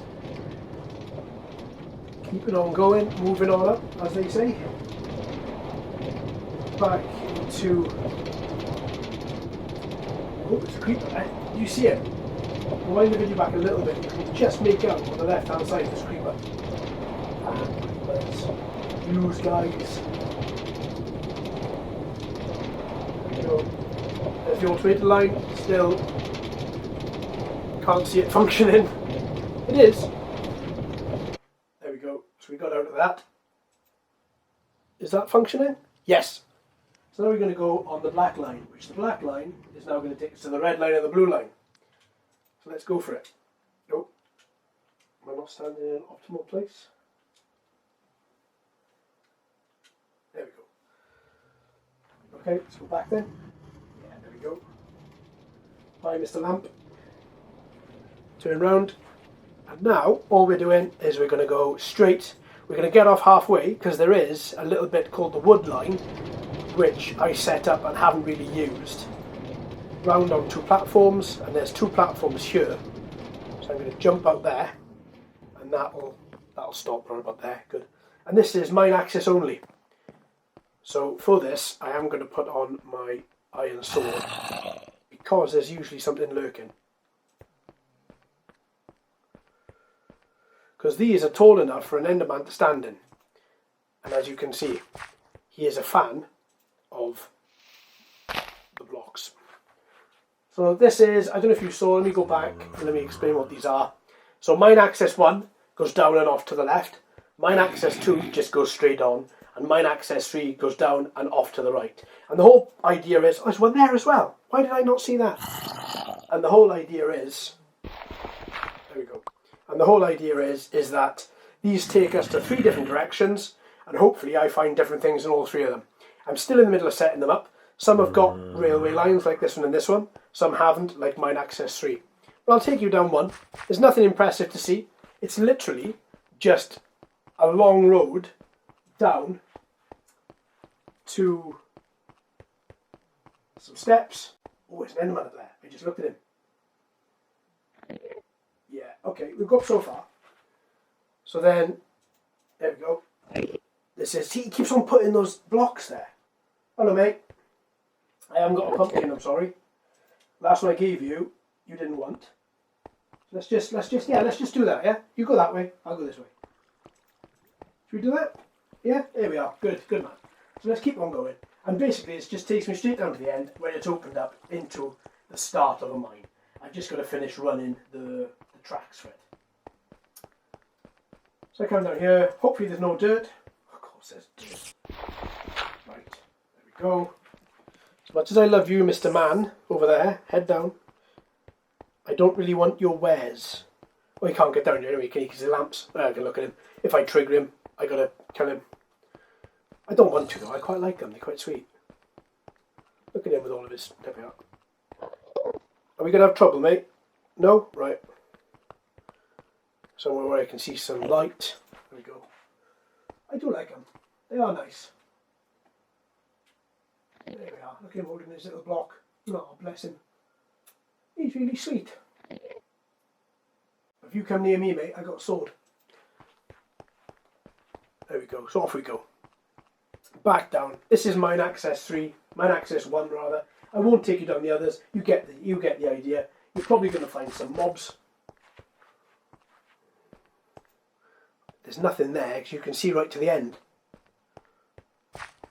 Keeping on going, moving on up, as they say. Back into... Oh, there's a creeper there. Did you see it? Wind the video back a little bit, you can just make out on the left hand side of this creeper. Let's use, guys. There we go. There's the automated line, still can't see it functioning. It is. There we go. So we got out of that. Is that functioning? Yes. So now we're going to go on the black line, which the black line is now going to take us to the red line and the blue line. So let's go for it. Nope. Am I not standing in an optimal place? There we go. Okay, let's go back then. Yeah, there we go. Bye, Mr. Lamp. Turn round. And now, all we're doing is we're going to go straight. We're going to get off halfway, because there is a little bit called the wood line, which I set up and haven't really used. Round on 2 platforms, and there's 2 platforms here. So I'm going to jump out there, and that'll stop right about there. Good. And this is mine access only. So for this, I am going to put on my iron sword, because there's usually something lurking. Because these are tall enough for an enderman to stand in. And as you can see, he is a fan of the blocks. So this is, I don't know if you saw, let me go back and let me explain what these are. So mine access 1 goes down and off to the left. Mine access 2 just goes straight on. And mine access 3 goes down and off to the right. And the whole idea is, oh, there's one there as well. Why did I not see that? And the whole idea is, there we go. And the whole idea is that these take us to 3 different directions. And hopefully I find different things in all 3 of them. I'm still in the middle of setting them up. Some have got railway lines like this one and this one. Some haven't, like mine access 3. But I'll take you down one. There's nothing impressive to see. It's literally just a long road down to some steps. Oh, it's an enderman up there. I just looked at him. Yeah, okay, we've got so far. So then, there we go. This is, he keeps on putting those blocks there. Hello, mate. I haven't got a pumpkin, I'm sorry. Last one I gave you, you didn't want. Let's just do that, yeah? You go that way, I'll go this way. Should we do that? Yeah? There we are. Good man. So let's keep on going. And basically it just takes me straight down to the end where it's opened up into the start of a mine. I've just got to finish running the tracks for it. So I come down here. Hopefully there's no dirt. Of course there's dirt. Right. There we go. As much as I love you, Mr. Man, over there, head down. I don't really want your wares. Well, he can't get down here anyway, can he? Because the lamps. I can look at him. If I trigger him, I gotta kill him. I don't want to though, I quite like them, they're quite sweet. Look at him with all of his... There we are. Are we gonna have trouble, mate? No? Right. Somewhere where I can see some light. There we go. I do like them. They are nice. There we are. Look at him holding his little block. Oh, bless him. He's really sweet. If you come near me, mate, I got a sword. There we go. So off we go. Back down. This is mine access 3. Mine access 1 rather. I won't take you down the others. You get the idea. You're probably going to find some mobs. There's nothing there because you can see right to the end.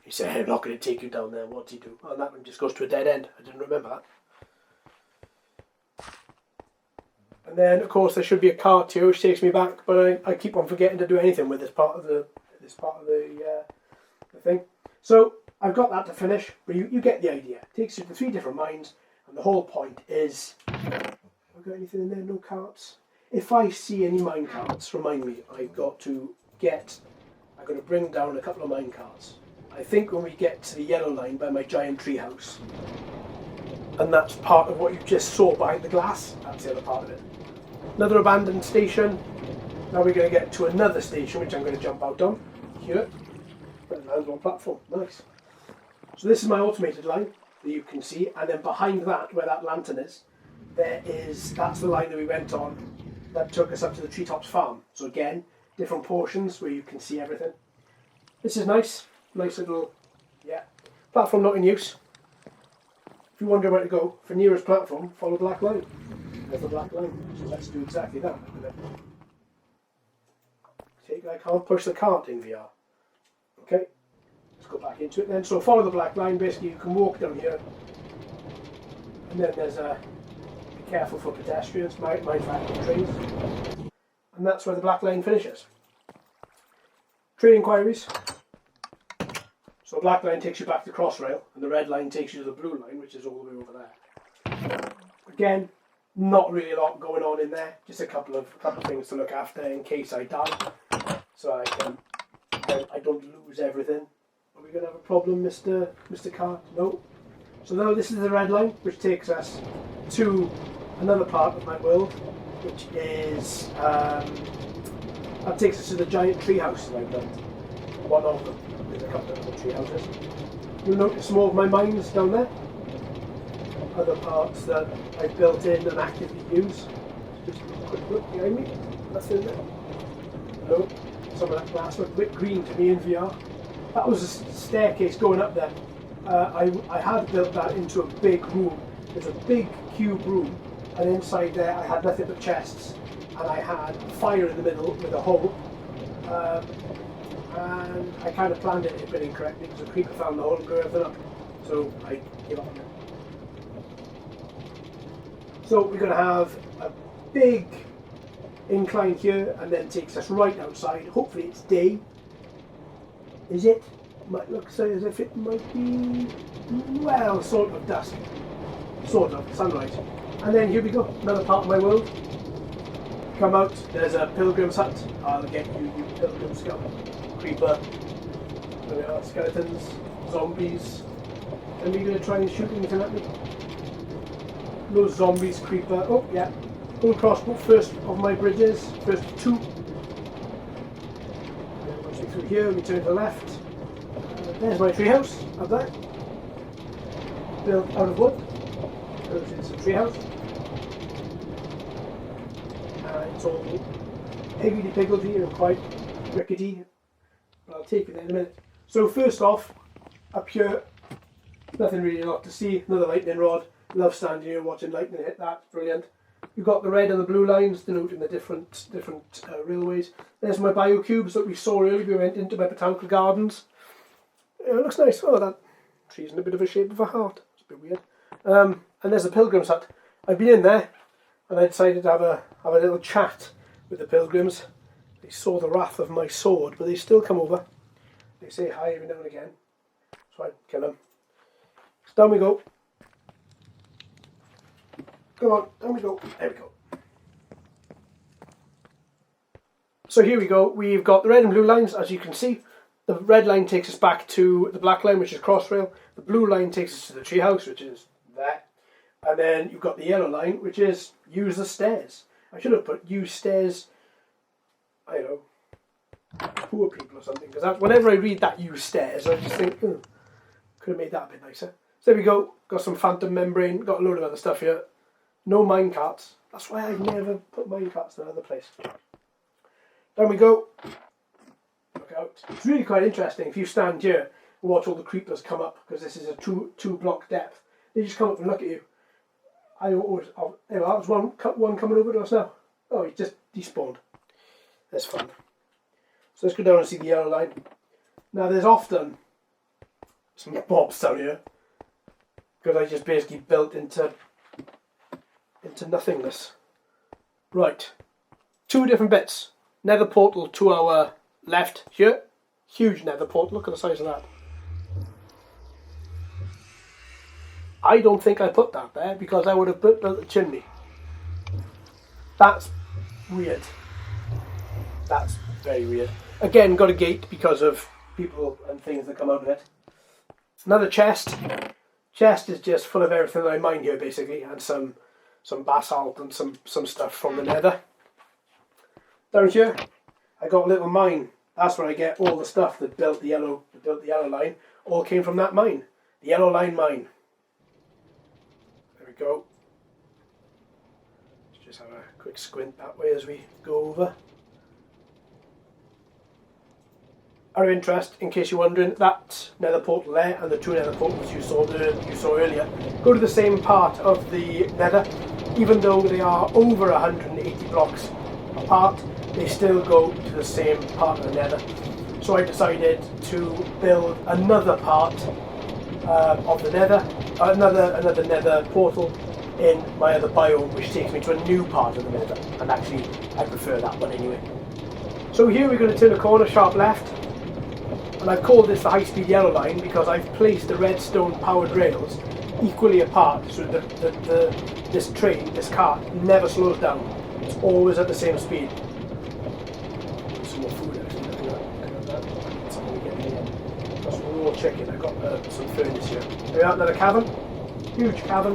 He said, I'm not going to take you down there. What's he do? Oh, that one just goes to a dead end. I didn't remember that. And then, of course, there should be a cart here which takes me back, but I keep on forgetting to do anything with this part of the thing. So I've got that to finish, but you get the idea. It takes you to 3 different mines, and the whole point is, have I got anything in there? No carts. If I see any mine carts, remind me. I've got to bring down a couple of mine carts. I think when we get to the yellow line by my giant treehouse, and that's part of what you just saw behind the glass. That's the other part of it. Another abandoned station. Now we're going to get to another station, which I'm going to jump out on. Here. And land on platform. Nice. So this is my automated line that you can see. And then behind that, where that lantern is, that's the line that we went on that took us up to the treetops farm. So again, different portions where you can see everything. This is nice. Nice little, platform not in use. If you wonder where to go, for nearest platform, follow black line. There's the black line. So let's do exactly that. I can't push the cart in VR. Okay, let's go back into it then. So follow the black line. Basically, you can walk down here, and then there's be careful for pedestrians. Mind for trains, and that's where the black line finishes. Train enquiries. So the black line takes you back to Crossrail, and the red line takes you to the blue line, which is all the way over there. Again, not really a lot going on in there. Just a couple of things to look after in case I die, so I don't lose everything. Are we going to have a problem, Mr. Cart? No. So now this is the red line, which takes us to another part of my world, which is that takes us to the giant tree house that I've built. One of them. There's a couple of other tree houses. You'll notice more of my mines down there. Other parts that I've built in and actively use. Just a quick look behind me. Nothing there. No. Some of that glass looked a bit green to me in VR. That was a staircase going up there. I had built that into a big room. There's a big cube room, and inside there I had nothing but chests, and I had a fire in the middle with a hole. And I kind of planned it a bit incorrectly because a creeper found the hole and blew everything up. So I gave up on it. So we're going to have a big incline here, and then takes us right outside. Hopefully it's day. Is it? Might look so as if it might be, well, sort of dusk. Sort of, sunrise. And then here we go, another part of my world. Come out, there's a pilgrim's hut. I'll get you, you pilgrim scum. Creeper. There we are, skeletons, zombies. Are we going to try and shoot anything at me? No zombies, creeper. Oh, yeah. Go across first of my bridges, first two. Once we through here, we turn to the left. There's my treehouse, up there. Built out of wood. Goes into the treehouse. It's all higgledy-piggledy and quite rickety. But I'll take it in a minute. So first off, up here, nothing really a lot to see. Another lightning rod. Love standing here watching lightning hit that. Brilliant. You've got the red and the blue lines denoting the different railways. There's my biocubes that we saw earlier. We went into my botanical gardens. Yeah, it looks nice. Oh, that tree's in a bit of a shape of a heart. It's a bit weird. And there's a pilgrim's hut. I've been in there, and I decided to have a little chat with the pilgrims. They saw the wrath of my sword, but they still come over. They say hi every now and again. So I kill them. So down we go. Come on, down we go. There we go. So here we go. We've got the red and blue lines, as you can see. The red line takes us back to the black line, which is Crossrail. The blue line takes us to the treehouse, which is there. And then you've got the yellow line, which is use the stairs. I should have put use stairs, I don't know, poor people or something. Because whenever I read that use stairs, I just think, could have made that a bit nicer. So there we go. Got some phantom membrane. Got a load of other stuff here. No minecarts. That's why I've never put minecarts in another place. Down we go. Look out. It's really quite interesting if you stand here and watch all the creepers come up, because this is a two block depth. They just come up and look at you. There was one coming over to us now. Oh, he just despawned. That's fun. So let's go down and see the yellow line. Now there's often some mobs down here, because I just basically built into nothingness. Right. Two different bits. Nether portal to our left here. Huge nether portal. Look at the size of that. I don't think I put that there because I would have built a chimney. That's weird. That's very weird. Again, got a gate because of people and things that come out of it. Another chest. Chest is just full of everything that I mine here basically, and some basalt and some stuff from the nether. Down here, I got a little mine. That's where I get all the stuff that built the yellow line. All came from that mine. The yellow line mine. There we go. Let's just have a quick squint that way as we go over. Out of interest, in case you're wondering, that nether portal there and the two nether portals you saw earlier go to the same part of the nether. Even though they are over 180 blocks apart, they still go to the same part of the nether. So I decided to build another part of the nether, another nether portal in my other biome, which takes me to a new part of the nether. And actually, I prefer that one anyway. So here we're going to turn a corner, sharp left. And I've called this the high-speed yellow line because I've placed the redstone powered rails equally apart, so this train, this cart, never slows down. It's always at the same speed. Some more food actually, look at that. Something to get in here. Got some raw chicken, I've got some furnace here. There we are, another cavern. Huge cavern.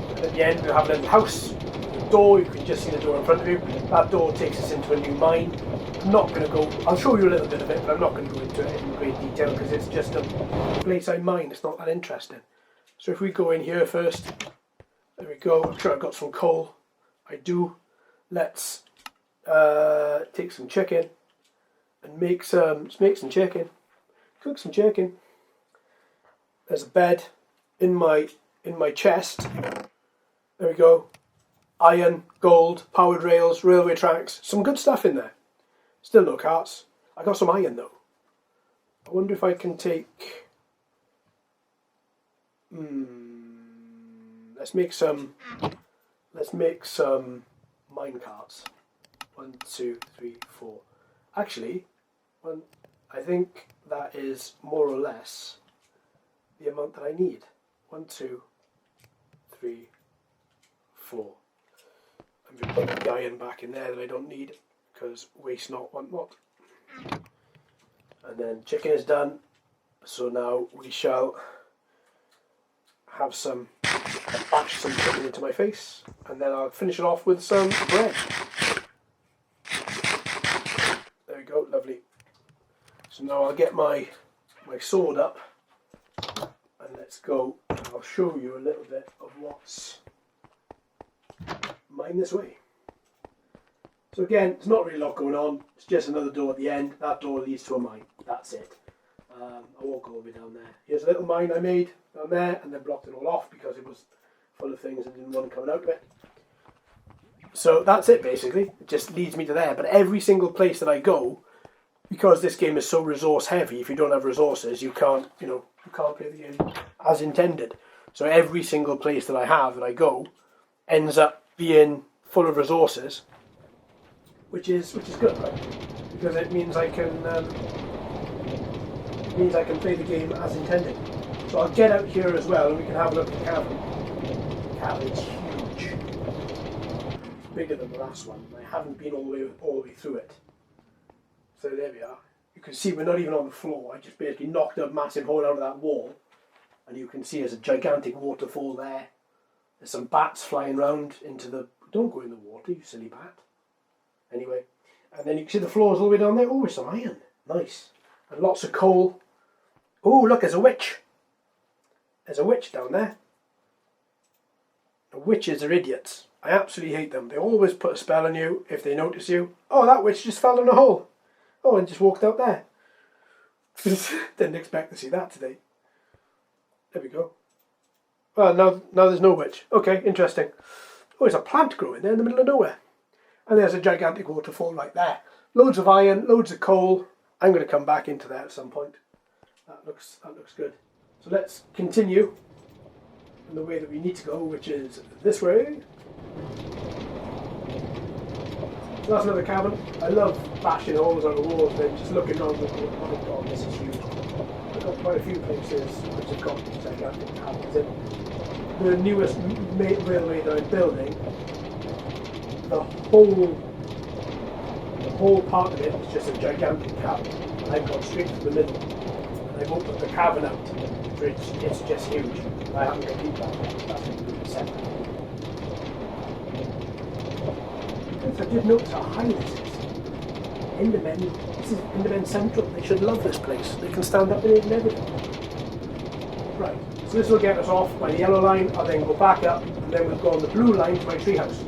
And at the end we have a little house. The door, you can just see the door in front of you. That door takes us into a new mine. I'm not going to go, I'll show you a little bit of it, but I'm not going to go into it in great detail because it's just a place I mine, it's not that interesting. So if we go in here first, there we go, I'm sure I've got some coal. I do. Let's take some chicken and make some chicken. Cook some chicken. There's a bed in my chest. There we go. Iron, gold, powered rails, railway tracks, some good stuff in there. Still no carts. I got some iron though. I wonder if I can take... Let's make some mine carts. 1, 2, 3, 4. Actually, I think that is more or less the amount that I need. 1, 2, 3, 4. I'm going to put the iron back in there that I don't need, because waste not, want not. And then chicken is done, so now we shall have some, bash some chicken into my face, and then I'll finish it off with some bread. There we go, lovely. So now I'll get my sword up, and let's go, and I'll show you a little bit of what's mine this way. So again, there's not really a lot going on, it's just another door at the end. That door leads to a mine, that's it. I won't go all the way down there. Here's a little mine I made down there, and then blocked it all off because it was full of things and didn't want coming out of it. So that's it basically, it just leads me to there. But every single place that I go, because this game is so resource heavy, if you don't have resources, you can't play the game as intended. So every single place that I go ends up being full of resources, which is good, right? Because it means I can play the game as intended. So I'll get out here as well, and we can have a look at the cavern. The cavern is huge. It's bigger than the last one. I haven't been all the way through it. So there we are. You can see we're not even on the floor. I just basically knocked a massive hole out of that wall, and you can see there's a gigantic waterfall there. There's some bats flying around into the... Don't go in the water, you silly bat. Anyway, and then you can see the floors all the way down there. Oh, there's some iron. Nice. And lots of coal. Oh, look, there's a witch. There's a witch down there. The witches are idiots. I absolutely hate them. They always put a spell on you if they notice you. Oh, that witch just fell in a hole. Oh, and just walked out there. Didn't expect to see that today. There we go. Well, now there's no witch. Okay, interesting. Oh, there's a plant growing there in the middle of nowhere. And there's a gigantic waterfall right there. Loads of iron, loads of coal. I'm going to come back into that at some point. That looks good. So let's continue in the way that we need to go, which is this way. So that's another cavern. I love bashing holes on the walls and then just looking around and going, oh my god, this is huge. I've got quite a few places which have got these gigantic caverns in. The newest railway that I'm building, the whole part of it is just a gigantic cavern. And I've gone straight to the middle. And I've opened the cavern out. It's just huge. I haven't completed that yet. That's going to be separate. I did notice how high this is. Endermen, this is Enderman Central. They should love this place. They can stand up in it and everything. Right, so this will get us off by the yellow line. I'll then go back up, and then we'll go on the blue line to my treehouse.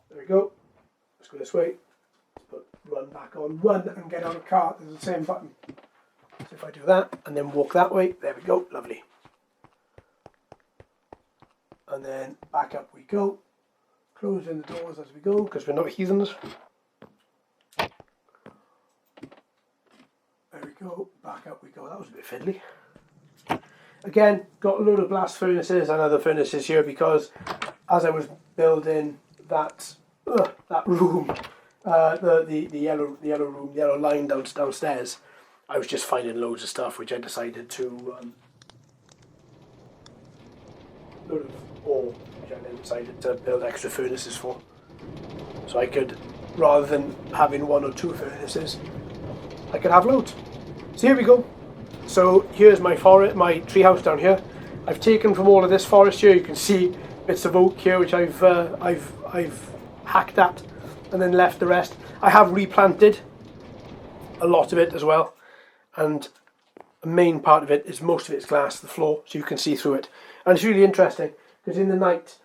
There we go. Let's go this way. Let's put run back on. Run and get out of the car. There's the same button. So if I do that, and then walk that way, there we go. Lovely. And then back up we go. Closing the doors as we go, because we're not heathens. There we go, back up we go. That was a bit fiddly. Again, got a load of blast furnaces and other furnaces here because as I was building that room, the yellow line downstairs, I was just finding loads of stuff which I decided to load of ore. I then decided to build extra furnaces for. So I could, rather than having 1 or 2 furnaces, I could have loads. So here we go. So here's my forest, my treehouse down here. I've taken from all of this forest here. You can see bits of oak here, which I've hacked at, and then left the rest. I have replanted a lot of it as well, and the main part of it is most of it's glass, the floor, so you can see through it. And it's really interesting. Because in the night,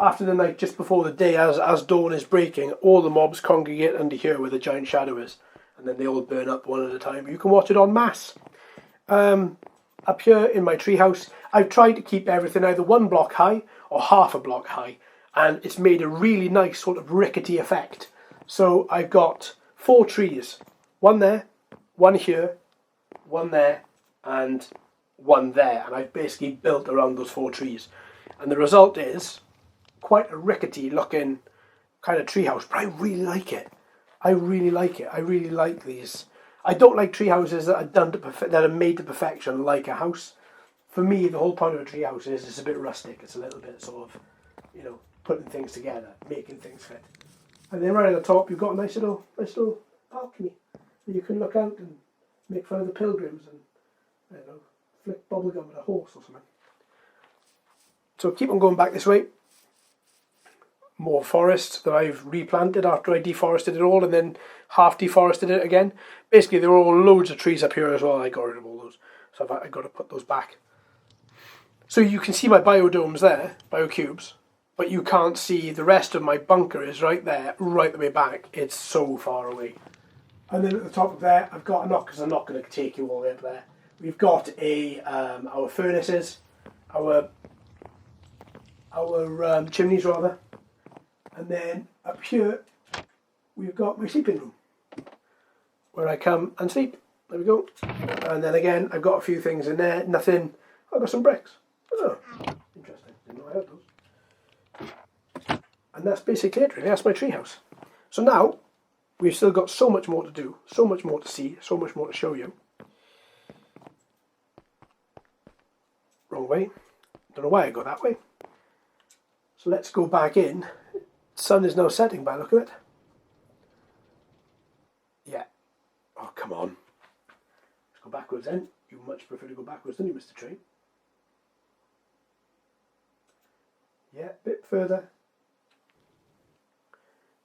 after the night, just before the day, as dawn is breaking, all the mobs congregate under here where the giant shadow is. And then they all burn up one at a time. You can watch it en masse. Up here in my treehouse, I've tried to keep everything either 1 block high or half a block high. And it's made a really nice sort of rickety effect. So I've got 4 trees. 1 there, 1 here, 1 there, and 1 there. And I've basically built around those 4 trees. And the result is quite a rickety looking kind of treehouse, but I really like it. I really like it. I really like these. I don't like tree houses that are done to that are made to perfection, like a house. For me, the whole point of a tree house is it's a bit rustic. It's a little bit sort of, putting things together, making things fit. And then right at the top, you've got a nice little balcony where you can look out and make fun of the pilgrims and, flick bubblegum at a horse or something. So keep on going back this way. More forest that I've replanted after I deforested it all and then half deforested it again. Basically, there were all loads of trees up here as well. I got rid of all those, so I've got to put those back. So you can see my biodomes there, biocubes, but you can't see the rest of my bunker is right there, right the way back. It's so far away. And then at the top of there, I've got a knock, because I'm not going to take you all the way up there. We've got our furnaces, our chimneys rather. And then up here, we've got my sleeping room, where I come and sleep. There we go. And then again, I've got a few things in there. Nothing. I've got some bricks. Oh, interesting. Didn't know I had those. And that's basically it, really. That's my treehouse. So now, we've still got so much more to do, so much more to see, so much more to show you. Wrong way. Don't know why I go that way. So let's go back in. Sun is now setting by the look of it. Yeah. Oh, come on. Let's go backwards then. You much prefer to go backwards, don't you, Mr. Train? Yeah, bit further.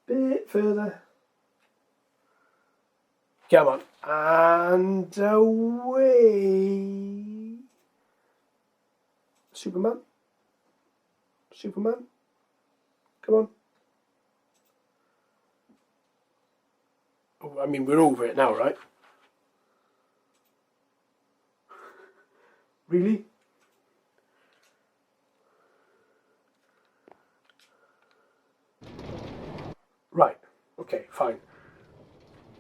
Bit further. Come on. And away. Superman. Superman. Come on. Oh, I mean, we're over it now, right? Really? Right. Okay, fine.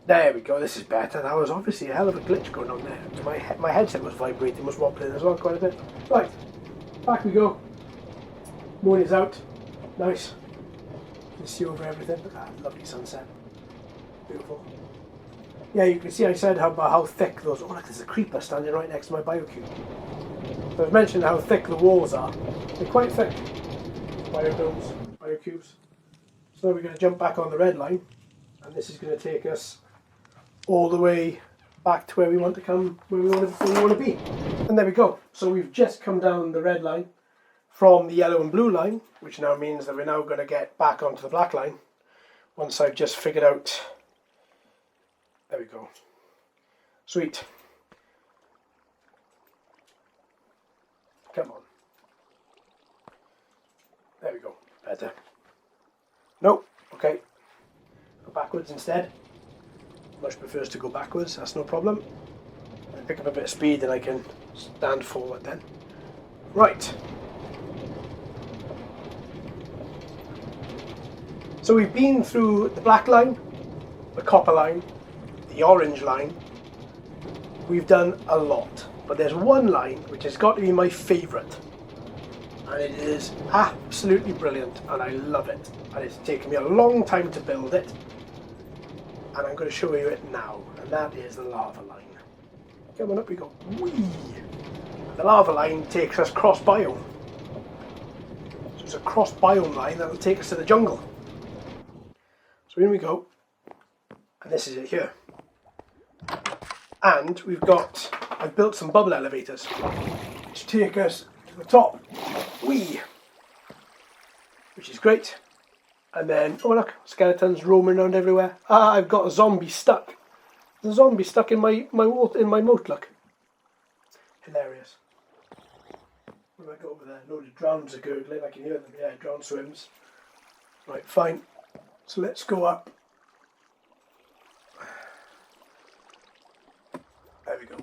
There we go. This is better. That was obviously a hell of a glitch going on there. My headset was vibrating, was wobbling as well quite a bit. Right. Back we go. Moon is out. Nice. You can see over everything. Look at that lovely sunset. Beautiful. Yeah, you can see I said about how thick those... Oh, look, there's a creeper standing right next to my biocube. So I've mentioned how thick the walls are. They're quite thick. Biodomes, biocubes. So we're going to jump back on the red line. And this is going to take us all the way back to where we want to come, where we want to be. And there we go. So we've just come down the red line from the yellow and blue line, which now means that we're now going to get back onto the black line once I've just figured out. There we go. Sweet. Come on. There we go. Better. Nope. Okay. Go backwards instead. Much prefers to go backwards. That's no problem. I pick up a bit of speed and I can stand forward then. Right. So we've been through the black line, the copper line, the orange line. We've done a lot, but there's one line which has got to be my favourite, and it is absolutely brilliant, and I love it, and it's taken me a long time to build it, and I'm going to show you it now, and that is the lava line. Come on, up we go. Whee! The lava line takes us cross biome, so it's a cross biome line that will take us to the jungle. So in we go, and this is it here. And I've built some bubble elevators which take us to the top. Whee! Which is great. And then, oh look, skeletons roaming around everywhere. Ah, I've got a zombie stuck. There's a zombie stuck in my moat, look. Hilarious. What do I got over there? Load of drowns are gurgling, I can hear them. Yeah, drown swims. Right, fine. So let's go up. There we go.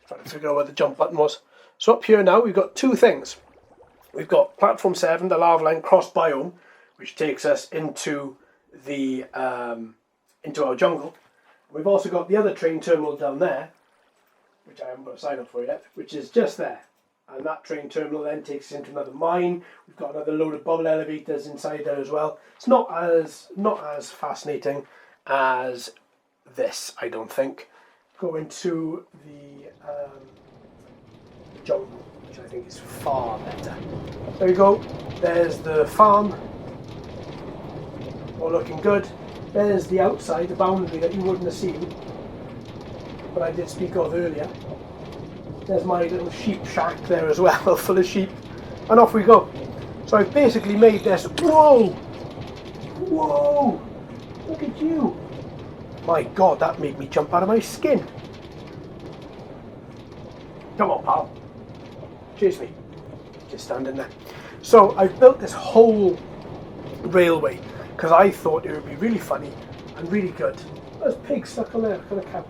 Trying to figure out where the jump button was. So up here now we've got two things. We've got platform 7, the lava line cross biome, which takes us into the into our jungle. We've also got the other train terminal down there, which I haven't got a sign up for yet, which is just there. And that train terminal then takes us into another mine. We've got another load of bubble elevators inside there as well. It's not as fascinating as this, I don't think. Go into the jungle, which I think is far better. There we go. There's the farm. All looking good. There's the outside, the boundary that you wouldn't have seen, but I did speak of earlier. There's my little sheep shack there as well, full of sheep. And off we go. So I've basically made this. Whoa! Whoa! Look at you! My God, that made me jump out of my skin. Come on, pal. Chase me. Just standing there. So I've built this whole railway because I thought it would be really funny and really good. There's pigs stuck on there. Look at the cow.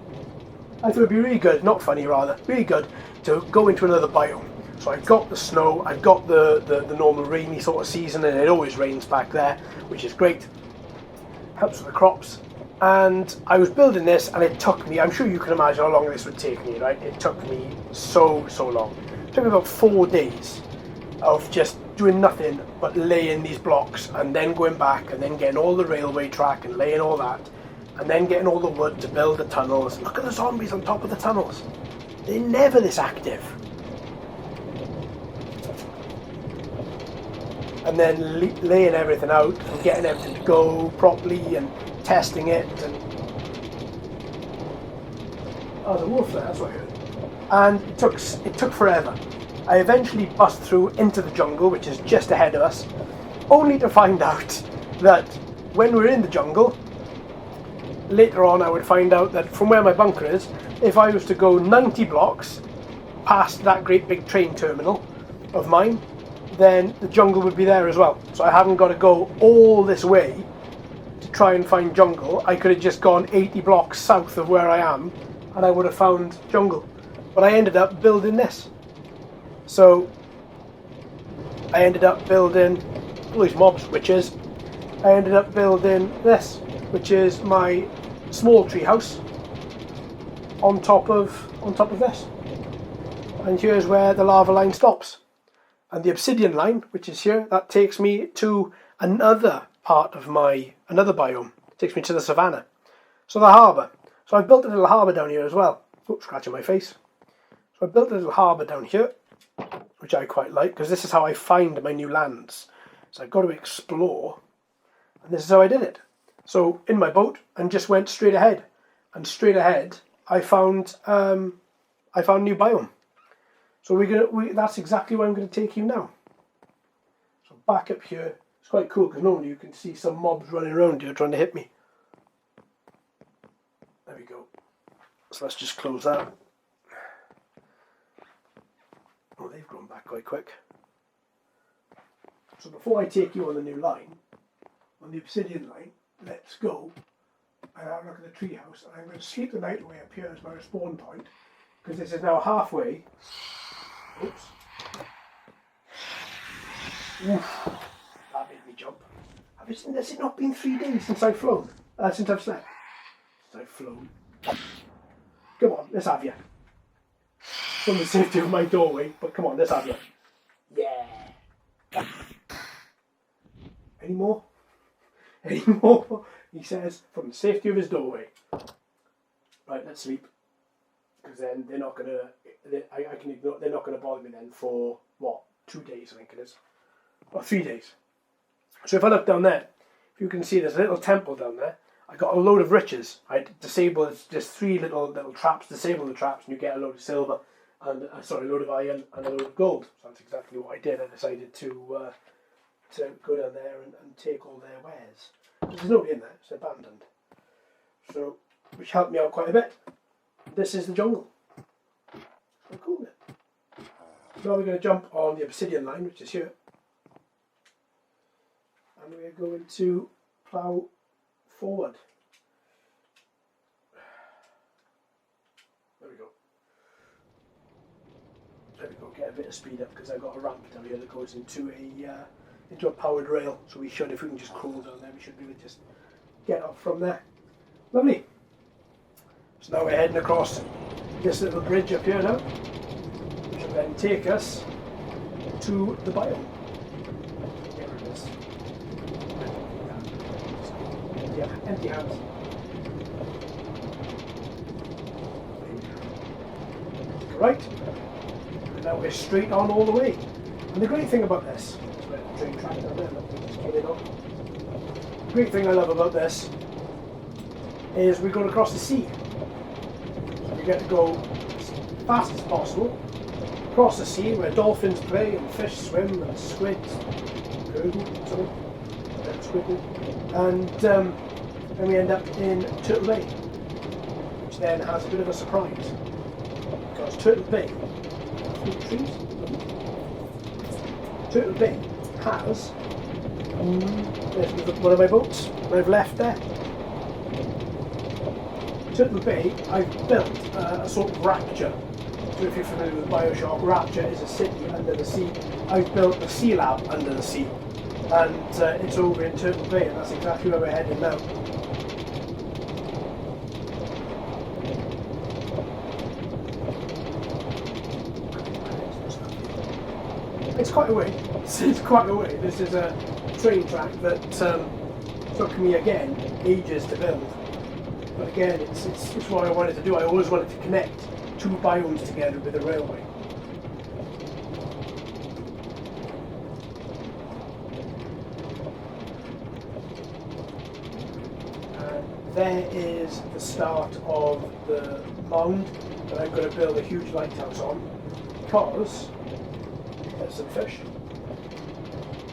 I thought it would be really good, not funny rather, really good to go into another biome. So I've got the snow, I've got the normal rainy sort of season, and it always rains back there, which is great. Helps with the crops. And I was building this, and it took me, I'm sure you can imagine how long this would take me, right? It took me so long. It took me about 4 days of just doing nothing but laying these blocks, and then going back, and then getting all the railway track, and laying all that, and then getting all the wood to build the tunnels. Look at the zombies on top of the tunnels. They're never this active. And then laying everything out and getting everything to go properly and testing it. And oh, there's a wolf there, that's what I heard. And it took forever. I eventually bust through into the jungle, which is just ahead of us, only to find out that when we're in the jungle, later on I would find out that from where my bunker is, if I was to go 90 blocks past that great big train terminal of mine, then the jungle would be there as well. So I haven't got to go all this way to try and find jungle. I could have just gone 80 blocks south of where I am and I would have found jungle. But I ended up building this. So I ended up building all these mobs, witches. I ended up building this, which is my small treehouse on top of this. And here's where the lava line stops. And the obsidian line, which is here, that takes me to another part of another biome. It takes me to the Savannah. So the harbour. So I've built a little harbour down here as well. Oops, scratching my face. So I built a little harbour down here, which I quite like, because this is how I find my new lands. So I've got to explore, and this is how I did it. So in my boat, and just went straight ahead. And straight ahead, I found new biome. So that's exactly where I'm going to take you now. So back up here, it's quite cool because normally you can see some mobs running around here trying to hit me. There we go. So let's just close that. Oh, they've grown back quite quick. So before I take you on the new line, on the obsidian line, let's go and have a look at the treehouse. And I'm going to sleep the night away up here as my spawn point, because this is now halfway. Oops. Oof. That made me jump. Has it not been 3 days since I've flown? Since I've slept? Since I've flown. Come on, let's have you. From the safety of my doorway, but come on, let's have you. Yeah. Any more? Any more? He says, from the safety of his doorway. Right, let's sleep. Because then they're not going to... I can ignore. They're not going to bother me then for, 2 days, I think it is. Or 3 days. So if I look down there, if you can see there's a little temple down there. I got a load of riches. I disable just 3 little traps, disable the traps, and you get a load of silver, and a load of iron and a load of gold. So that's exactly what I did. I decided to go down there and take all their wares. There's nobody in there, it's abandoned. So, which helped me out quite a bit. This is the jungle. So cool, man. Now we're going to jump on the obsidian line, which is here. And we're going to plough forward. There we go. There we go, get a bit of speed up because I've got a ramp down here that goes into a powered rail. So we should, if we can just crawl down there, we should be able to just get up from there. Lovely. So now we're heading across this little bridge up here now, which I'm then take us to the biome. Get rid of this. Yeah, empty hands. Right, and now we're straight on all the way. And the great thing about this, is where the train track down there, look, we just came in on. The great thing I love about this is we're going across the sea. So we get to go as fast as possible across the sea where dolphins play and fish swim and squids, and then we end up in Turtle Bay, which then has a bit of a surprise. Because Turtle Bay, Turtle Bay has there's one of my boats that I've left there. Turtle Bay, I've built a sort of rapture. So if you're familiar with Bioshock, Rapture is a city under the sea. I've built a sea lab under the sea, and it's over in Turtle Bay, and that's exactly where we're heading now. It's quite a way. It's quite a way. This is a train track that took me again ages to build. But again, it's what I wanted to do. I always wanted to connect two biomes together with a railway. And there is the start of the mound that I'm going to build a huge lighthouse on, because there's some fish.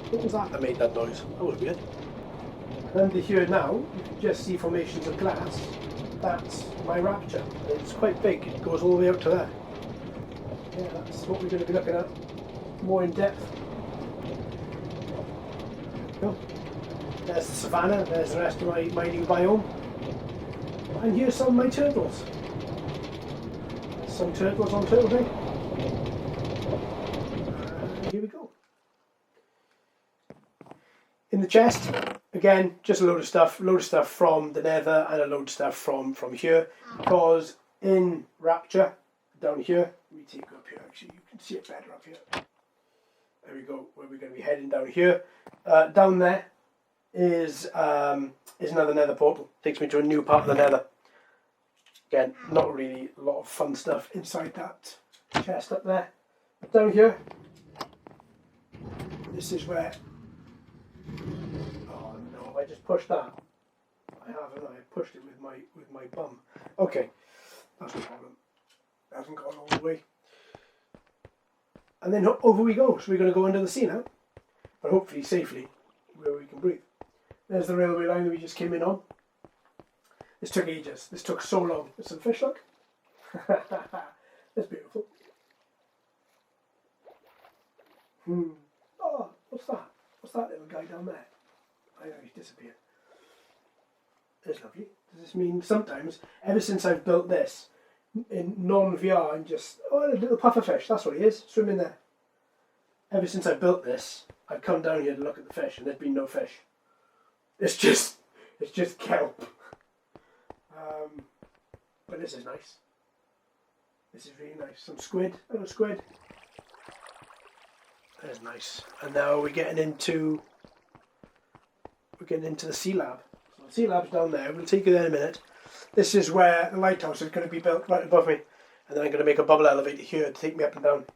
What was that made that noise? That was weird. And under here now, you can just see formations of glass. That's my rapture. It's quite big. It goes all the way out to there. Yeah, that's what we're going to be looking at more in depth. Cool. There's the Savannah. There's the rest of my new biome. And here's some of my turtles. There's some turtles on Turtle Bay. And here we go. In the chest, again, just a load of stuff from the Nether and a load of stuff from here. Because in Rapture, down here, let me take you up here. Actually, you can see it better up here. There we go. Where we're going to be heading down here. Down there is another Nether portal. Takes me to a new part of the Nether. Again, not really a lot of fun stuff inside that chest up there. But down here, this is where. Oh no! I just pushed that. I haven't. I pushed it with my bum. Okay, that's no problem. It hasn't gone all the way. And then over we go. So we're going to go under the sea now, but hopefully safely, where we can breathe. There's the railway line that we just came in on. This took ages. This took so long. There's some fish, look. That's beautiful. Oh, what's that? What's that little guy down there? I know he's disappeared. That's lovely. Does this mean sometimes, ever since I've built this, in non-VR, and just, oh, a little puffer fish, that's what he is, swimming there. Ever since I built this, I've come down here to look at the fish, and there's been no fish. It's just kelp. But this is nice. This is really nice. Some squid, a little squid. That's nice. And now we're getting into the sea lab. So the sea lab's down there. We'll take you there in a minute. This is where the lighthouse is going to be built right above me, and then I'm going to make a bubble elevator here to take me up and down.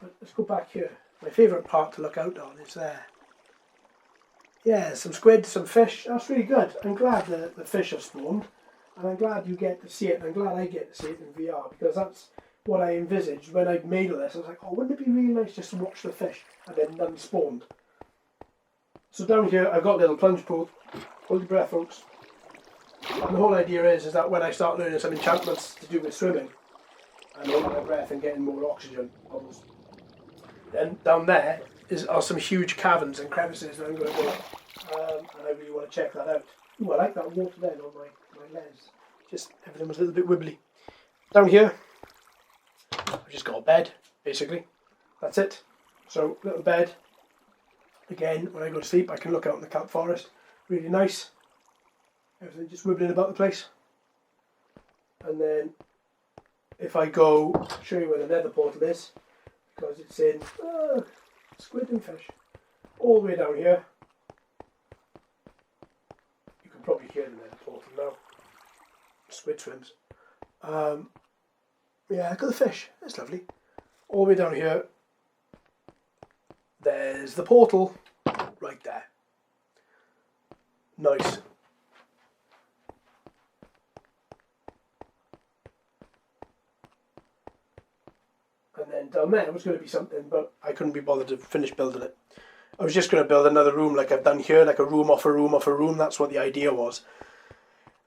But let's go back here. My favourite part to look out on is there. Yeah, some squid, some fish. That's really good. I'm glad the fish have spawned, and I'm glad you get to see it. And I'm glad I get to see it in VR, because that's what I envisaged when I made all this. I was like, oh, wouldn't it be really nice just to watch the fish, and then none spawned. So down here, I've got a little plunge pool. Hold your breath, folks. And the whole idea is that when I start learning some enchantments to do with swimming, and holding my breath and getting more oxygen bubbles, then down there are some huge caverns and crevices that I'm going to go, and I really want to check that out. Ooh, I like that water then on my lens. Just everything was a little bit wibbly. Down here, I've just got a bed, basically. That's it. So, little bed. Again, when I go to sleep, I can look out in the kelp forest. Really nice. Everything just wibbling about the place. And then if I go, show you where the nether portal is, because it's in squid and fish, all the way down here. You can probably hear the nether portal now. Squid swims. Yeah, look at the fish. It's lovely. All the way down here, there's the portal right there. Nice. And then down there was going to be something, but I couldn't be bothered to finish building it. I was just going to build another room like I've done here, like a room off a room off a room. That's what the idea was.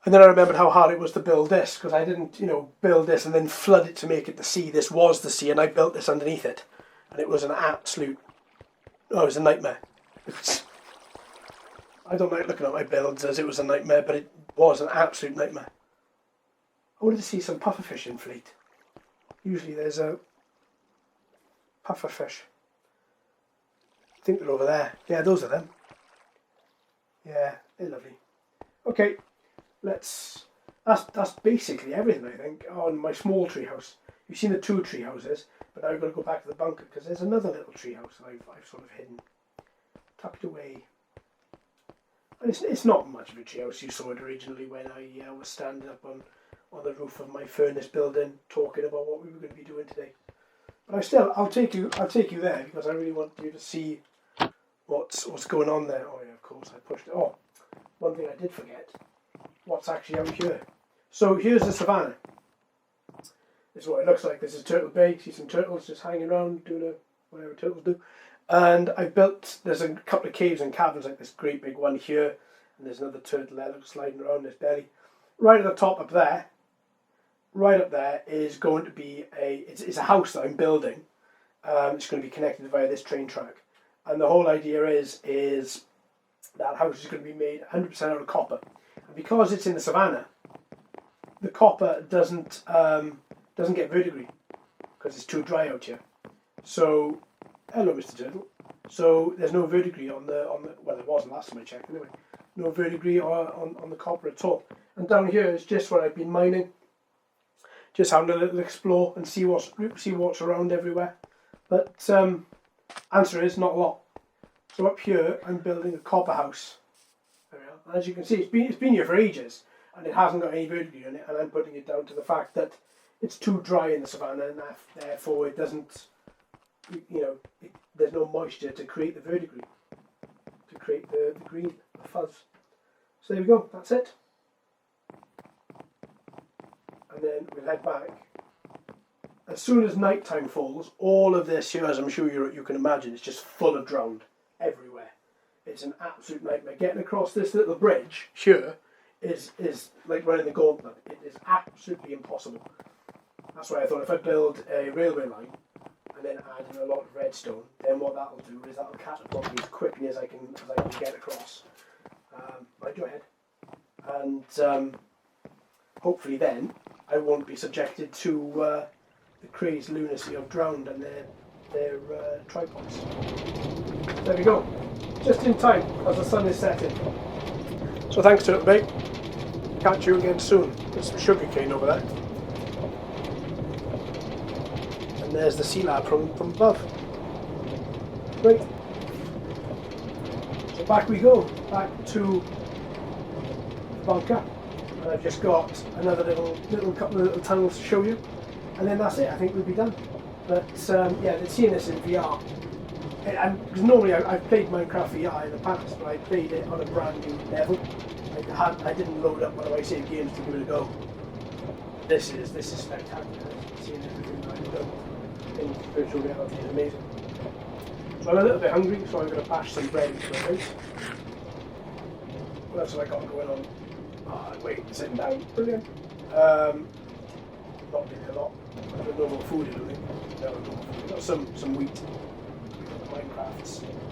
And then I remembered how hard it was to build this, because I didn't, build this and then flood it to make it the sea. This was the sea, and I built this underneath it. And it was an absolute... Oh, it was a nightmare. I don't like looking at my builds as it was a nightmare, but it was an absolute nightmare. I wanted to see some pufferfish in Fleet. Usually there's a pufferfish. I think they're over there. Yeah, those are them. Yeah, they're lovely. Okay. That's basically everything, I think, on my small treehouse. You've seen the 2 tree houses, but now I've got to go back to the bunker because there's another little tree house that I've sort of hidden, tucked away. And it's not much of a tree house. You saw it originally when I was standing up on the roof of my furnace building, talking about what we were going to be doing today. But I'll take you there because I really want you to see what's going on there. Oh yeah, of course I pushed it. Oh, one thing I did forget. What's actually out here. So here's the savannah. This is what it looks like. This is Turtle Bay. See some turtles just hanging around doing whatever turtles do. And I've built, there's a couple of caves and caverns, like this great big one here, and there's another turtle there that's sliding around his belly. Right at the top up there, right up there is going to be it's a house that I'm building. It's going to be connected via this train track. And the whole idea is that house is going to be made 100% out of copper. And because it's in the savannah, the copper doesn't get verdigris because it's too dry out here. So, hello, Mr. Turtle. So there's no verdigris on the well, there wasn't last time I checked anyway. No verdigris on the copper at all. And down here is just where I've been mining, just having a little explore and see what's around everywhere. But answer is not a lot. So up here, I'm building a copper house. There we are. And as you can see, it's been here for ages, and it hasn't got any verdigris in it. And I'm putting it down to the fact that it's too dry in the savannah, and therefore it doesn't, there's no moisture to create the verdigris, to create the green, the fuzz. So there we go. That's it. And then we'll head back. As soon as night time falls, all of this here, as I'm sure you can imagine, is just full of drowned everywhere. It's an absolute nightmare. Getting across this little bridge here is like running the gauntlet. It is absolutely impossible. That's why I thought if I build a railway line and then add in a lot of redstone, then what that'll do is that'll catapult me as quickly as I can get across. Right, go ahead. And hopefully then I won't be subjected to the crazed lunacy of drowned and their tripods. There we go. Just in time as the sun is setting. So thanks, Turtle Bay. Catch you again soon. There's some sugar cane over there. And there's the sea lab from above. Great. So back we go. Back to the bunker. And I've just got another couple of little tunnels to show you. And then that's it. I think we'll be done. But yeah, seeing this in VR. Because normally I've played Minecraft VR in the past, but I played it on a brand new level. I didn't load up one of my save games to give it a go. This is spectacular. Seeing everything that I've done in virtual reality is amazing. So I'm a little bit hungry, so I'm going to bash some bread into my face. What else have I got going on? Oh, wait, sitting down. Brilliant. Not really a lot. I don't know what food I don't think. No, we've got some wheat.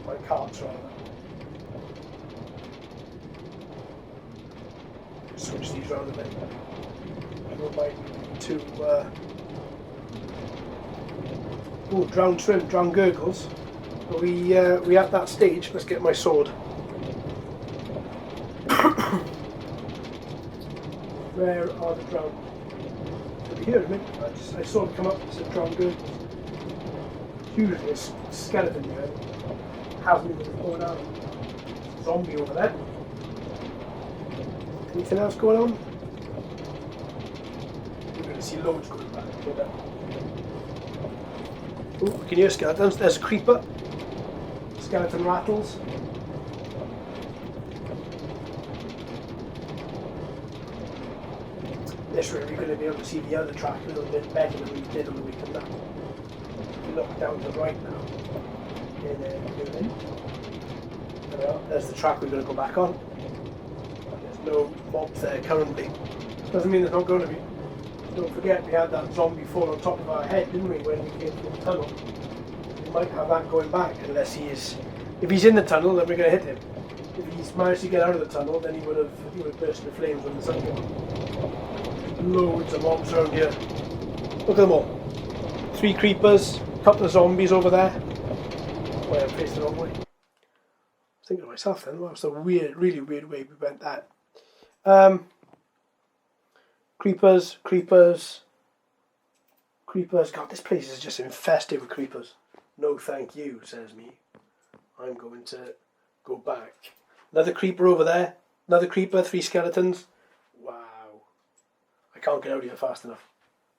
My carts rather. Switch these around a bit. I don't mind to drowned shrimp, drowned gurgles. But we at that stage. Let's get my sword. Where are the drowned? hear him. I saw him come up and said, "John, good." Usually a skeleton here. Hasn't even going down. Zombie over there. Anything else going on? You're going to see loads going back. Oh, I can hear skeletons. There's a creeper. Skeleton rattles. This way we're going to be able to see the other track a little bit better than we did on the weekend now. If you look down to the right now, there's the track we're going to go back on. There's no mobs there currently. Doesn't mean there's not going to be. Don't forget we had that zombie fall on top of our head, didn't we, when we came through the tunnel? We might have that going back unless if he's in the tunnel, then we're going to hit him. If he's managed to get out of the tunnel, then he would have burst into flames when the sun came up. Loads of mobs around here. Look at them all. 3 creepers, a couple of zombies over there. Wait, I faced the wrong way. I was thinking to myself then, well, that's a really weird way we went that. Creepers. God, this place is just infested with creepers. No thank you, says me. I'm going to go back. Another creeper over there. Another creeper, 3 skeletons. Wow. I can't get out of here fast enough.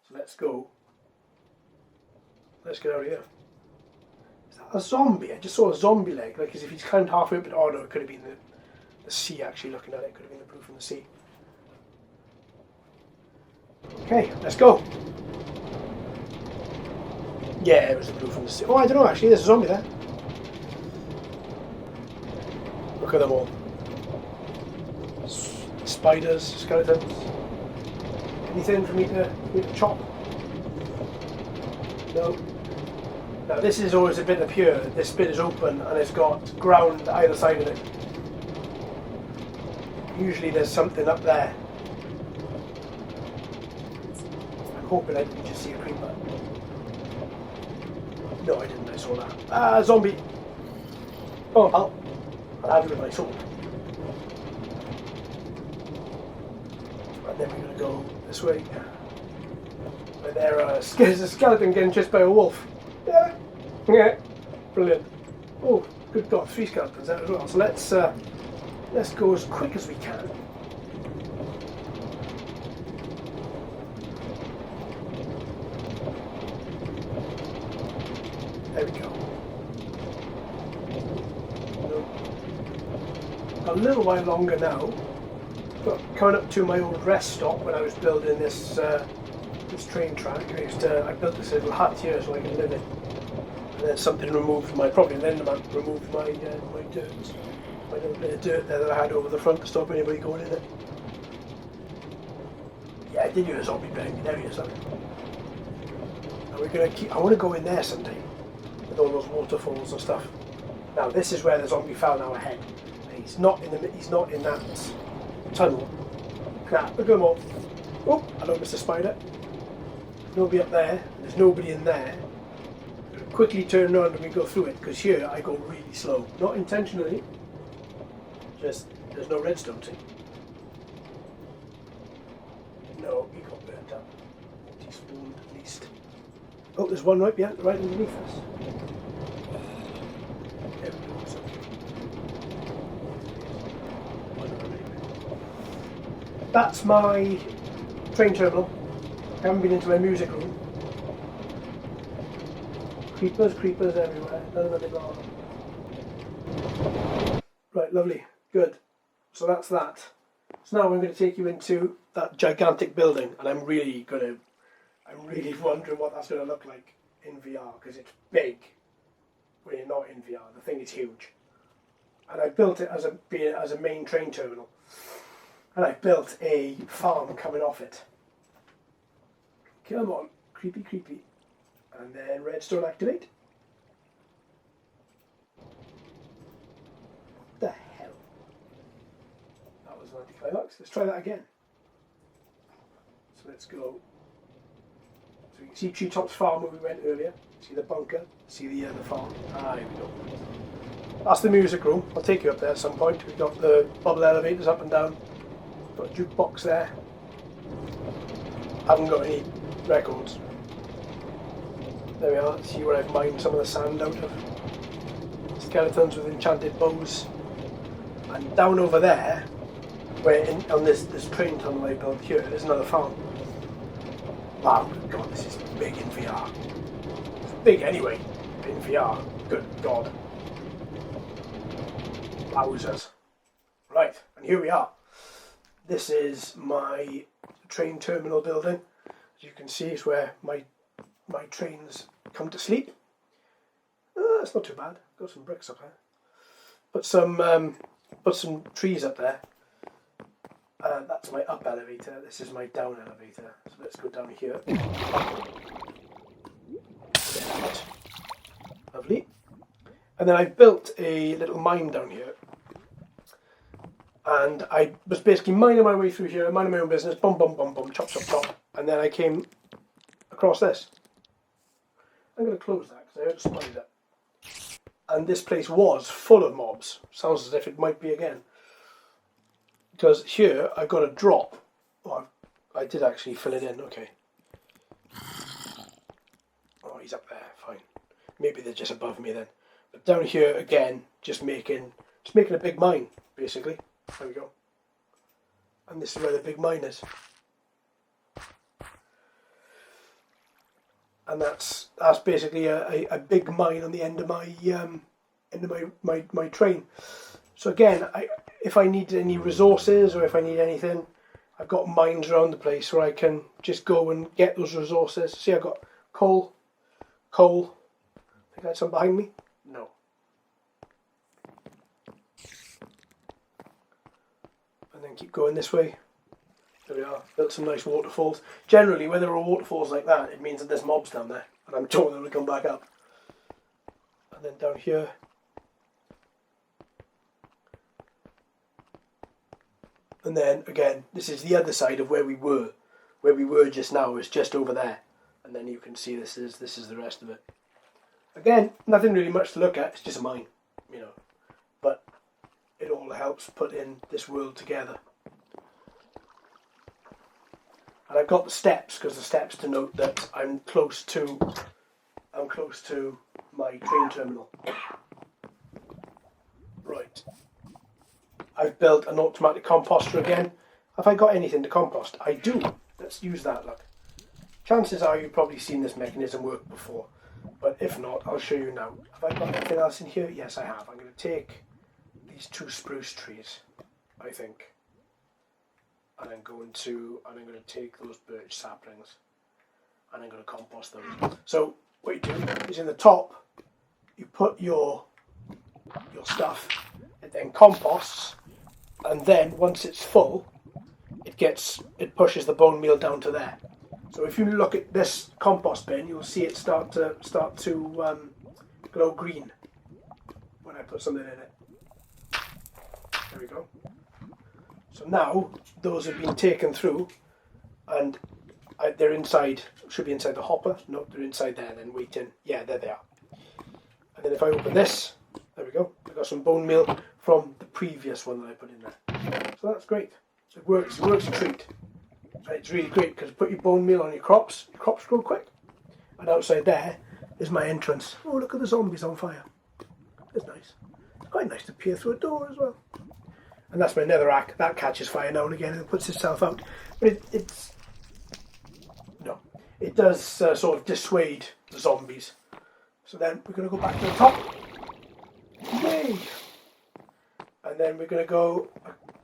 So let's go. Let's get out of here. Is that a zombie? I just saw a zombie leg, like as if he's climbed halfway up. But oh no, it could have been the sea actually. Looking at it, could have been the blue from the sea. Okay, let's go. Yeah, it was the blue from the sea. Oh, I don't know actually. There's a zombie there. Look at them all. Spiders, skeletons. Anything for me to chop? No. Now this is always a bit up here. This bit is open and it's got ground either side of it. Usually there's something up there. I'm hoping I didn't just see a creeper. No, I didn't. I saw that. Ah, zombie! Oh, pal. I'll have you with my sword. And then we're going to go this way. Where there's a skeleton getting chased by a wolf. Yeah. Yeah. Brilliant. Oh, good God, 3 skeletons there as well. So let's go as quick as we can. There we go. A little while longer now. But coming up to my old rest stop when I was building this this train track. I built this little hut here so I can live in. And then something removed probably an enderman removed my dirt. My little bit of dirt there that I had over the front to stop anybody going in it. Yeah, I did hear a zombie behind me. There he is. And we're gonna I want to go in there someday with all those waterfalls and stuff. Now this is where the zombie fell now ahead. He's not in that tunnel. Look at them all. Oh, hello, Mr. Spider. Nobody up there. There's nobody in there. Quickly turn around and we go through it because here I go really slow. Not intentionally. Just there's no redstone thing. No, he got burnt up. He spawned at least. Oh, there's one right underneath us. There we go. That's my train terminal. I haven't been into my music room. Creepers everywhere. None of them are gone. Right, lovely. Good. So that's that. So now I'm going to take you into that gigantic building, and I'm really wondering what that's going to look like in VR because it's big. When you're not in VR, the thing is huge. And I built it as a main train terminal. And I built a farm coming off it. Come on, creepy. And then redstone activate. What the hell? That was an anticlimax. Let's try that again. So let's go. So you can see Treetops farm where we went earlier. See the bunker. See the farm. Here we go. That's the music room. I'll take you up there at some point. We've got the bubble elevators up and down. Got a jukebox there. Haven't got any records. There we are. See where I've mined some of the sand out of. Skeletons with enchanted bows. And down over there, where on this train tunnel I built here, there's another farm. Wow, good God, this is big in VR. It's big anyway, in VR. Good God. Wowzers. Right, and here we are. This is my train terminal building. As you can see, it's where my trains come to sleep. That's not too bad. Got some bricks up there. Put some trees up there. That's my up elevator. This is my down elevator. So let's go down here. Lovely. And then I built a little mine down here. And I was basically mining my way through here, minding my own business, bum, bum, bum, bum, chop, chop, chop. And then I came across this. I'm going to close that because I heard a spider. And this place was full of mobs. Sounds as if it might be again. Because here I've got a drop. Oh, I did actually fill it in, okay. Oh, he's up there, fine. Maybe they're just above me then. But down here again, just making a big mine, basically. There we go. And this is where the big mine is. And that's basically a big mine on the end of my train. So again, if I need any resources or if I need anything, I've got mines around the place where I can just go and get those resources. See, I've got coal. Think that's some behind me? No. And then keep going this way. There we are. Built some nice waterfalls. Generally, when there are waterfalls like that, it means that there's mobs down there. And I'm told them to come back up. And then down here. And then, again, this is the other side of where we were. Where we were just now is just over there. And then you can see this is the rest of it. Again, nothing really much to look at. It's just a mine, you know. But it all helps put in this world together. And I've got the steps, because the steps denote that I'm close to my train terminal. Right. I've built an automatic composter again. Have I got anything to compost? I do. Let's use that, look. Chances are you've probably seen this mechanism work before. But if not, I'll show you now. Have I got anything else in here? Yes, I have. I'm going to take these 2 spruce trees, I think. And I'm going to take those birch saplings and I'm going to compost those. So what you do is in the top you put your stuff, it then composts, and then once it's full it pushes the bone meal down to there. So if you look at this compost bin, you'll see it start to glow green when I put something in it. There we go. So now those have been taken through, and they're inside. Should be inside the hopper. No, they're inside there. Then waiting. Yeah, there they are. And then if I open this, there we go. I've got some bone meal from the previous one that I put in there. So that's great. It works. It works a treat. And it's really great because put your bone meal on your crops. Your crops grow quick. And outside there is my entrance. Oh, look at the zombies on fire. It's nice. It's quite nice to peer through a door as well. And that's my netherrack. That catches fire now and again and puts itself out. But it does sort of dissuade the zombies. So then we're going to go back to the top. Yay! And then we're going to go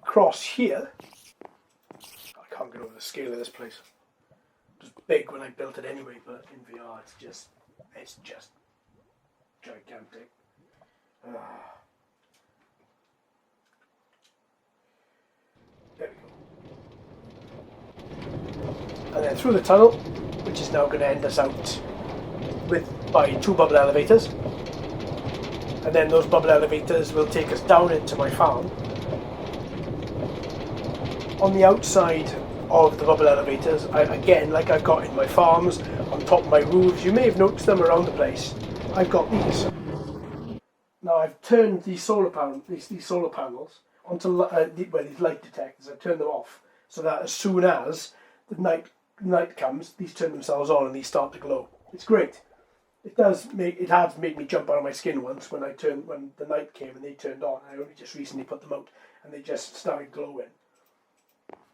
across here. I can't get over the scale of this place. It was big when I built it anyway, but in VR it's just gigantic. There we go. And then through the tunnel, which is now going to end us out by 2 bubble elevators. And then those bubble elevators will take us down into my farm. On the outside of the bubble elevators, again, like I've got in my farms, on top of my roofs, you may have noticed them around the place, I've got these. Now I've turned these solar panels onto these light detectors. I've turned them off so that as soon as the night night comes, these turn themselves on and these start to glow. It's great. It has made me jump out of my skin once when the night came and they turned on. I only just recently put them out and they just started glowing.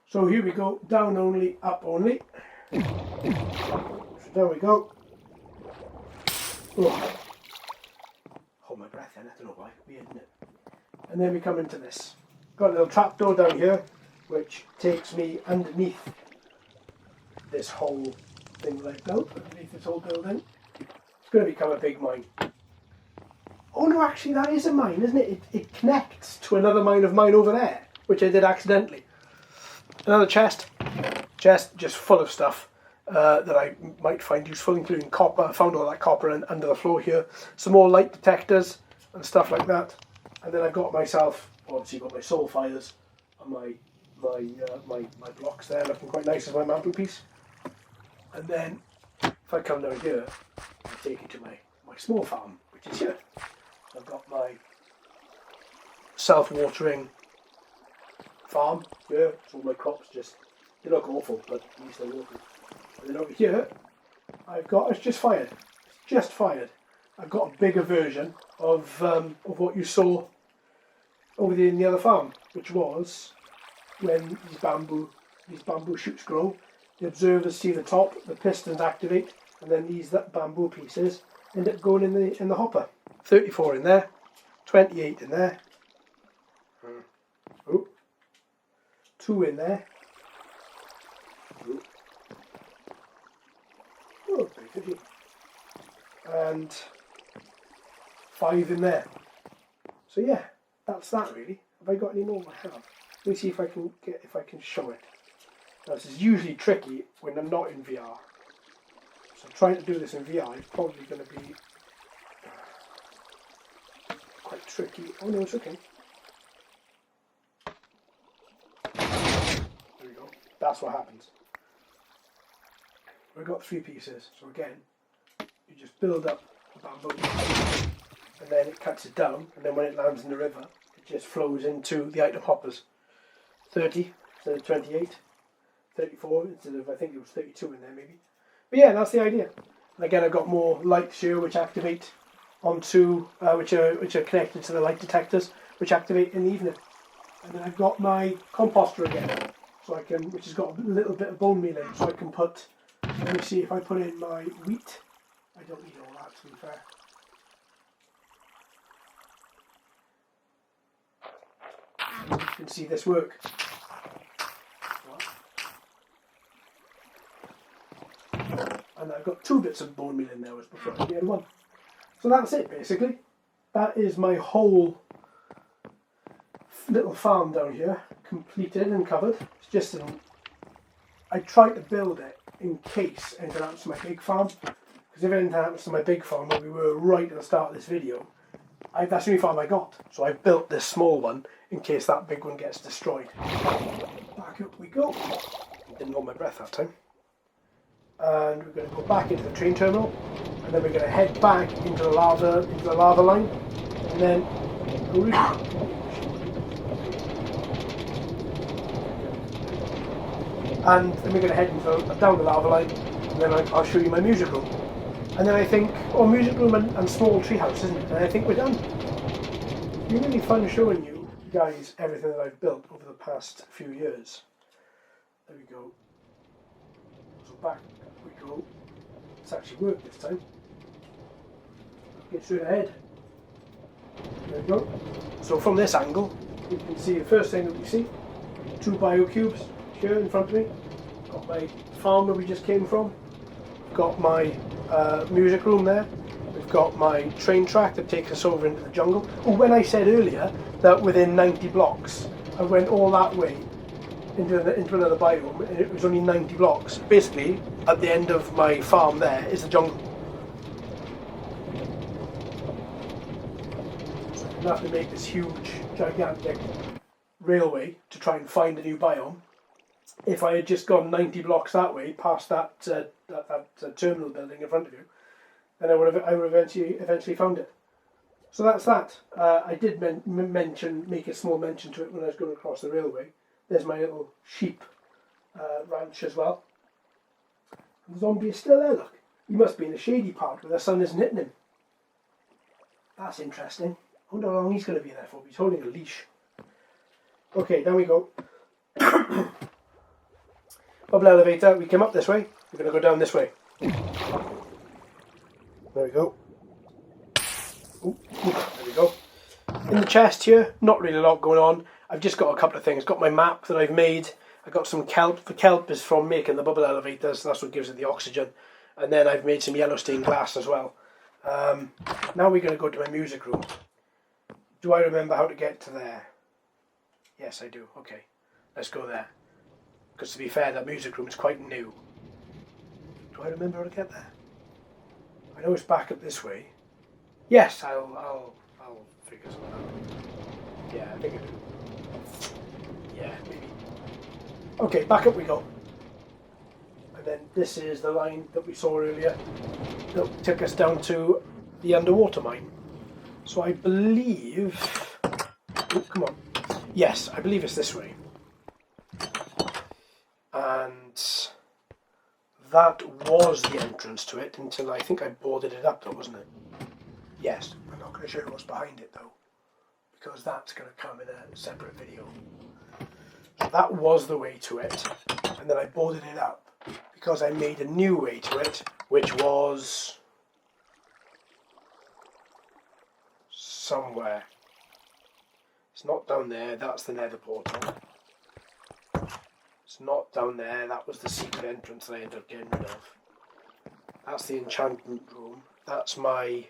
So here we go, down only, up only. So there we go. Oh. Hold my breath then, I don't know why, weird isn't it? And then we come into this. Got a little trapdoor down here which takes me underneath this whole thing that I built, underneath this whole building. It's going to become a big mine. Oh no, actually that is a mine, isn't it? It connects to another mine of mine over there, which I did accidentally. Another chest just full of stuff that I might find useful, including copper. I found all that copper under the floor here. Some more light detectors and stuff like that. And then I've got myself, obviously got my soul fires and my blocks there, looking quite nice as my mantelpiece. And then if I come down here, I take it to my small farm, which is here. I've got my self-watering farm here. So all my crops they look awful, but at least they're watered. And then over here, it's just fired. It's just fired. I've got a bigger version of what you saw over there in the other farm, which was when these bamboo shoots grow. The observers see the top, the pistons activate, and then these bamboo pieces end up going in the hopper. 34 in there, 28 in there. Oh, 2 in there. Oh, pretty 50. And 5 in there. So yeah, that's that really. Have I got any more? I have. Let me see if I can show it. Now, this is usually tricky when I'm not in VR. So trying to do this in VR is probably going to be quite tricky. Oh no, it's okay. There we go. That's what happens. We've got 3 pieces. So again, you just build up the bamboo and then it cuts it down, and then when it lands in the river, it just flows into the item hoppers. 30 instead of 28. 34 instead of, I think it was 32 in there maybe. But yeah, that's the idea. And again, I've got more lights here which activate onto, which are connected to the light detectors, which activate in the evening. And then I've got my composter again, so I can, which has got a little bit of bone meal in, so I can put, let me see if I put in my wheat. I don't need all that, to be fair. You can see this work. And I've got 2 bits of bone meal in there, as before I had 1. So that's it basically. That is my whole little farm down here, completed and covered. It's just I tried to build it in case anything happens to my big farm. Because if anything happens to my big farm, where we were right at the start of this video, that's the only farm I got. So I built this small one in case that big one gets destroyed. Back up we go. Didn't hold my breath that time. And we're going to go back into the train terminal, and then we're going to head back into the lava line, and then we're going to head down the lava line, and then I'll show you my music room. And then I think, music room and small treehouse, isn't it? And I think we're done. It's been really fun showing you guys everything that I've built over the past few years. There we go. So back we go. It's actually worked this time. Get straight ahead. There we go. So from this angle, you can see the first thing that we see, 2 biocubes here in front of me. Got my farm where we just came from. Got my music room there. We've got my train track that takes us over into the jungle. Oh, when I said earlier that within 90 blocks, I went all that way into another biome, and it was only 90 blocks. Basically, at the end of my farm there is the jungle. So I'm going to have to make this huge, gigantic railway to try and find a new biome. If I had just gone 90 blocks that way, past that terminal building in front of you, then I would have eventually found it. So that's that. I did make a small mention to it when I was going across the railway. There's my little sheep ranch as well. The zombie is still there, look. He must be in the shady part where the sun isn't hitting him. That's interesting. I wonder how long he's going to be there for. He's holding a leash. Okay, down we go. Bubble elevator. We came up this way. We're going to go down this way. There we go. Ooh, there we go. In the chest here, not really a lot going on. I've just got a couple of things. Got my map that I've made. I got some kelp. The kelp is from making the bubble elevators. That's what gives it the oxygen. And then I've made some yellow stained glass as well. Now we're going to go to my music room. Do I remember how to get to there? Yes, I do. Okay, let's go there. Because to be fair, that music room is quite new. Do I remember how to get there? I know it's back up this way. Yes, I'll figure something out. Yeah, I think I do. Yeah, maybe. Okay, back up we go. And then this is the line that we saw earlier that took us down to the underwater mine. So I believe... Oh, come on. Yes, I believe it's this way. And that was the entrance to it until I think I boarded it up though, wasn't it? Yes, I'm not going to show you what's behind it though, because that's going to come in a separate video. So that was the way to it, and then I boarded it up because I made a new way to it, which was somewhere. It's not down there, that's the Nether portal. It's not down there, that was the secret entrance that I ended up getting rid of. That's the enchantment room. That's my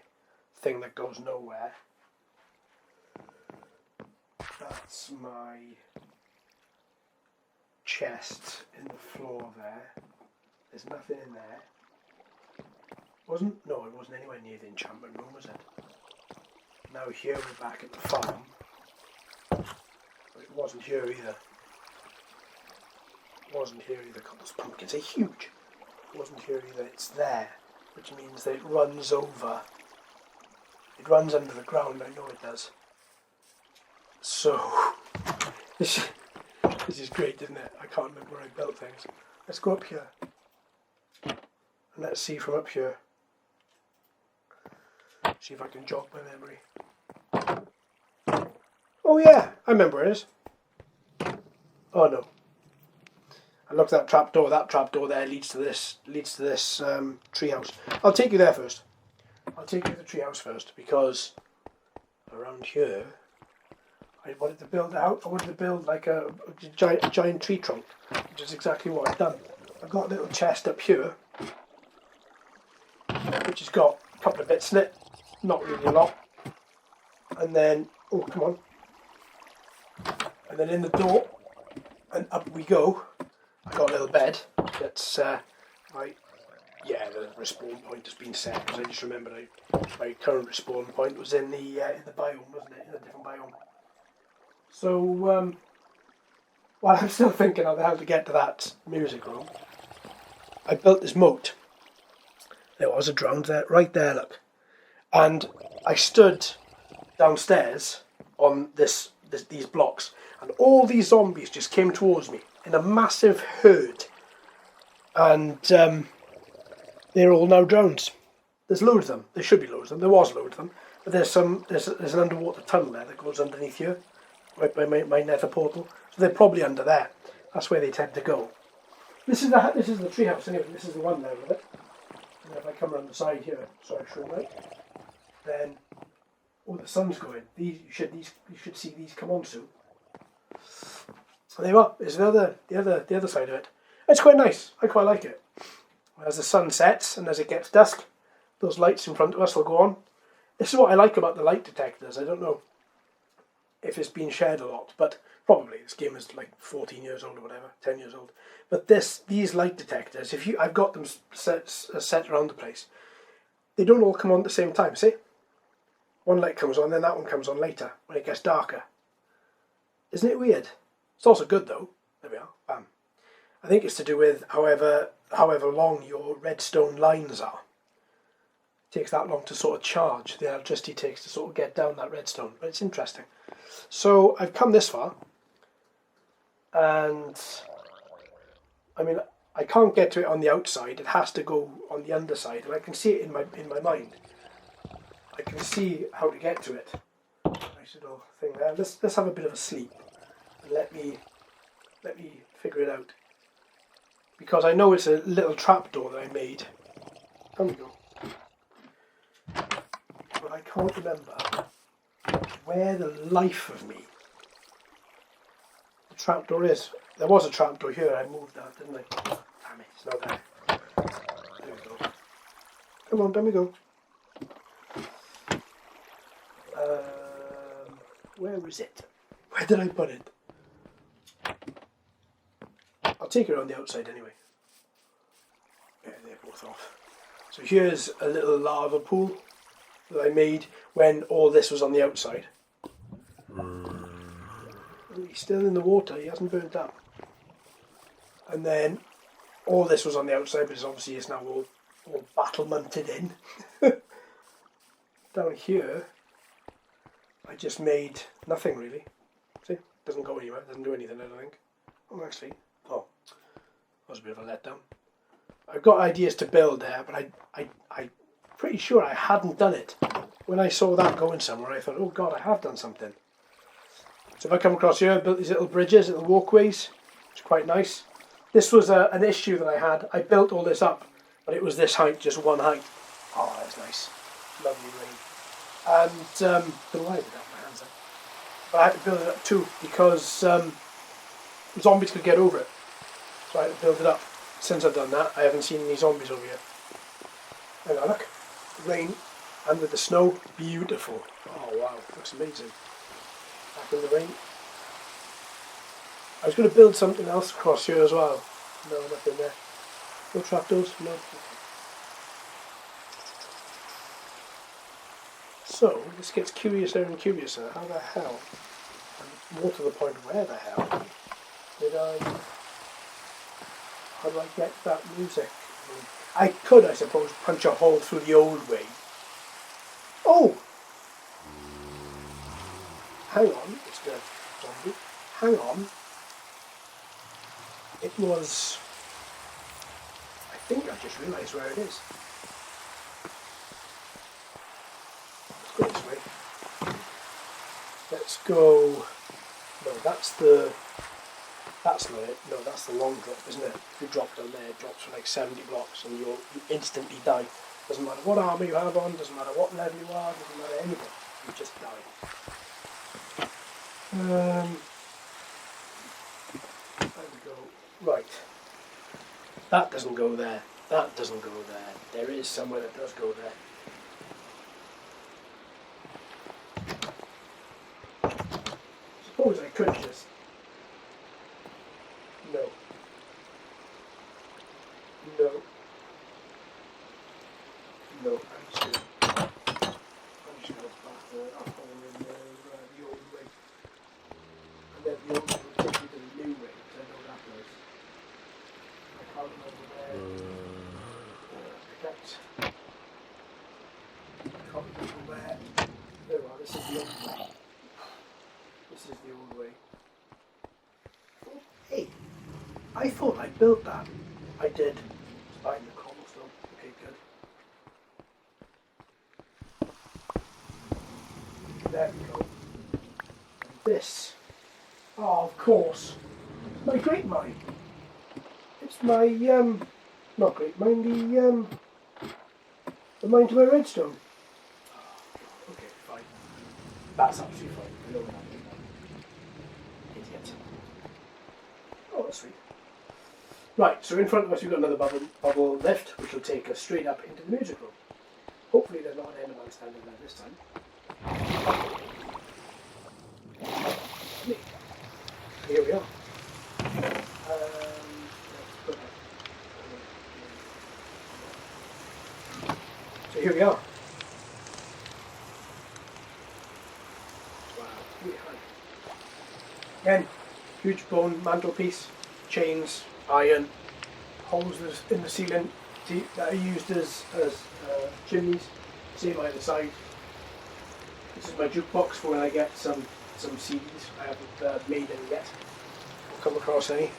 thing that goes nowhere. That's my chest in the floor there. There's nothing in there. No, it wasn't anywhere near the enchantment room, was it? Now here we're back at the farm. But it wasn't here either. It wasn't here either. God, those pumpkins are huge. It wasn't here either. It's there, which means that it runs over. It runs under the ground. I know it does. So this is great, isn't it? I can't remember where I built things. Let's go up here and let's see from up here. See if I can jog my memory. Oh yeah, I remember where it is. Oh no. I looked at that trapdoor. That trapdoor there leads to this treehouse. I'll take you there first. I'll take you to the treehouse first because around here I wanted to build out. I wanted to build like a giant tree trunk, which is exactly what I've done. I've got a little chest up here, which has got a couple of bits in it, not really a lot. And then, oh come on, and then in the door, and up we go. I got a little bed that's the respawn point has been set because I just remembered my current respawn point was in the biome, wasn't it? In a different biome. So while I'm still thinking of how to get to that music room, I built this moat. There was a drone there, right there, look. And I stood downstairs on these blocks, and all these zombies just came towards me in a massive herd, and they're all now drones. There's loads of them. There should be loads of them. There was loads of them, but there's an underwater tunnel there that goes underneath here, right by my nether portal. So they're probably under there. That's where they tend to go. This is the treehouse anyway. This is the one there with it. And if I come around the side here, sorry, show right, then the sun's going. You should see these come on soon. And there you are. There's the other side of it. It's quite nice. I quite like it. As the sun sets and as it gets dusk, those lights in front of us will go on. This is what I like about the light detectors. I don't know if it's been shared a lot, but probably. This game is like 14 years old or whatever, 10 years old. But these light detectors, I've got them set around the place. They don't all come on at the same time. See, one light comes on, then that one comes on later when it gets darker. Isn't it weird? It's also good though. There we are. Bam. I think it's to do with however long your redstone lines are. It takes that long to sort of charge. The electricity takes to sort of get down that redstone. But it's interesting. So I've come this far, and I mean I can't get to it on the outside. It has to go on the underside, and I can see it in my mind. I can see how to get to it. Nice little thing there. Let's have a bit of a sleep and let me figure it out, because I know it's a little trapdoor that I made. There we go. But I can't remember where the life of me the trapdoor is. There was a trapdoor here. I moved that, didn't I? Damn it, it's not there. There we go. Come on, there we go. Where is it? Where did I put it? I'll take it on the outside anyway. Yeah, they're both off. So here's a little lava pool that I made when all this was on the outside. He's still in the water, he hasn't burnt up. And then all this was on the outside, because obviously it's now all battlemented in. Down here, I just made nothing really. See, doesn't go anywhere, doesn't do anything, I don't think. Oh, actually, that was a bit of a letdown. I've got ideas to build there, but I'm pretty sure I hadn't done it. When I saw that going somewhere, I thought, oh God, I have done something. So if I come across here, I built these little bridges, little walkways, which are quite nice. This was an issue that I had. I built all this up, but it was this height, just one height. Oh, that's nice. Lovely rain. And don't know why I did that with my hands up. But I had to build it up too, because zombies could get over it. So I had to build it up. Since I've done that, I haven't seen any zombies over here. Hang on, look. The rain and with the snow, beautiful. Oh wow, looks amazing. Back in the rain. I was going to build something else across here as well. No, nothing there. No trapdoors? No. So, this gets curiouser and curiouser. How the hell, and more to the point, where the hell did how do I get that music? I could, I suppose, punch a hole through the old way. Oh! Hang on, Mr. Zombie. Hang on. It was... I think I just realised where it is. Let's go this way. Let's go... No, that's the... That's not it. No, that's the long drop, isn't it? If you drop down there, it drops for like 70 blocks and you instantly die. Doesn't matter what armor you have on, doesn't matter what level you are, doesn't matter anything. You just die. There we go. Right. That doesn't go there. That doesn't go there. There is somewhere that does go there. Suppose I could just... No. No. No, I'm just going to back a hole in the old way. And then the old way will take me to the new way, because I know that place. I can't remember where. I can't remember where. There we are, this is the old way. This is the old way. Oh, hey! I thought I built that. I did. It's behind the cobblestone. Okay, good. There we go. And this. Oh, of course. It's my great mine. It's my, not great mine, the mine to my redstone. Oh, okay, fine. That's absolutely fine. I know what I'm doing now. Idiot. Oh, that's sweet. Right, so in front of us we've got another bubble lift, which will take us straight up into the music room. Hopefully there's not an enderman standing there this time. Here we are. So here we are. Wow, really high. Again, huge bone mantelpiece, chains, iron, holes in the ceiling that are used as chimneys, same either side. This is my jukebox for when I get some CDs. I haven't made any yet. I'll come across any.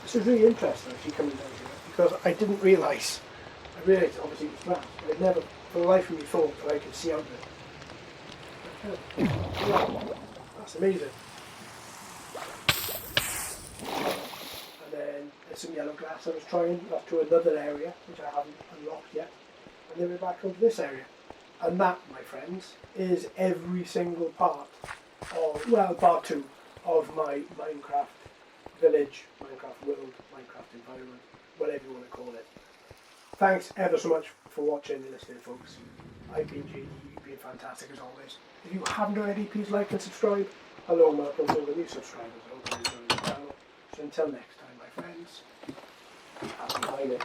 This is really interesting actually coming down here because I didn't realise. I realised obviously it was glass, but I never, for the life of me, thought that I could see out of it. Yeah, that's amazing. And then there's some yellow glass I was trying up to another area which I haven't unlocked yet, and then we're back onto this area. And that, my friends, is every single part of, well, part 2 of my Minecraft village, Minecraft world, Minecraft environment, whatever you want to call it. Thanks ever so much for watching and listening, folks. I've been JD, you've been fantastic as always. If you haven't already, please like and subscribe. Hello and welcome to all the new subscribers. I hope you're enjoying the channel. So until next time, my friends, happy mining.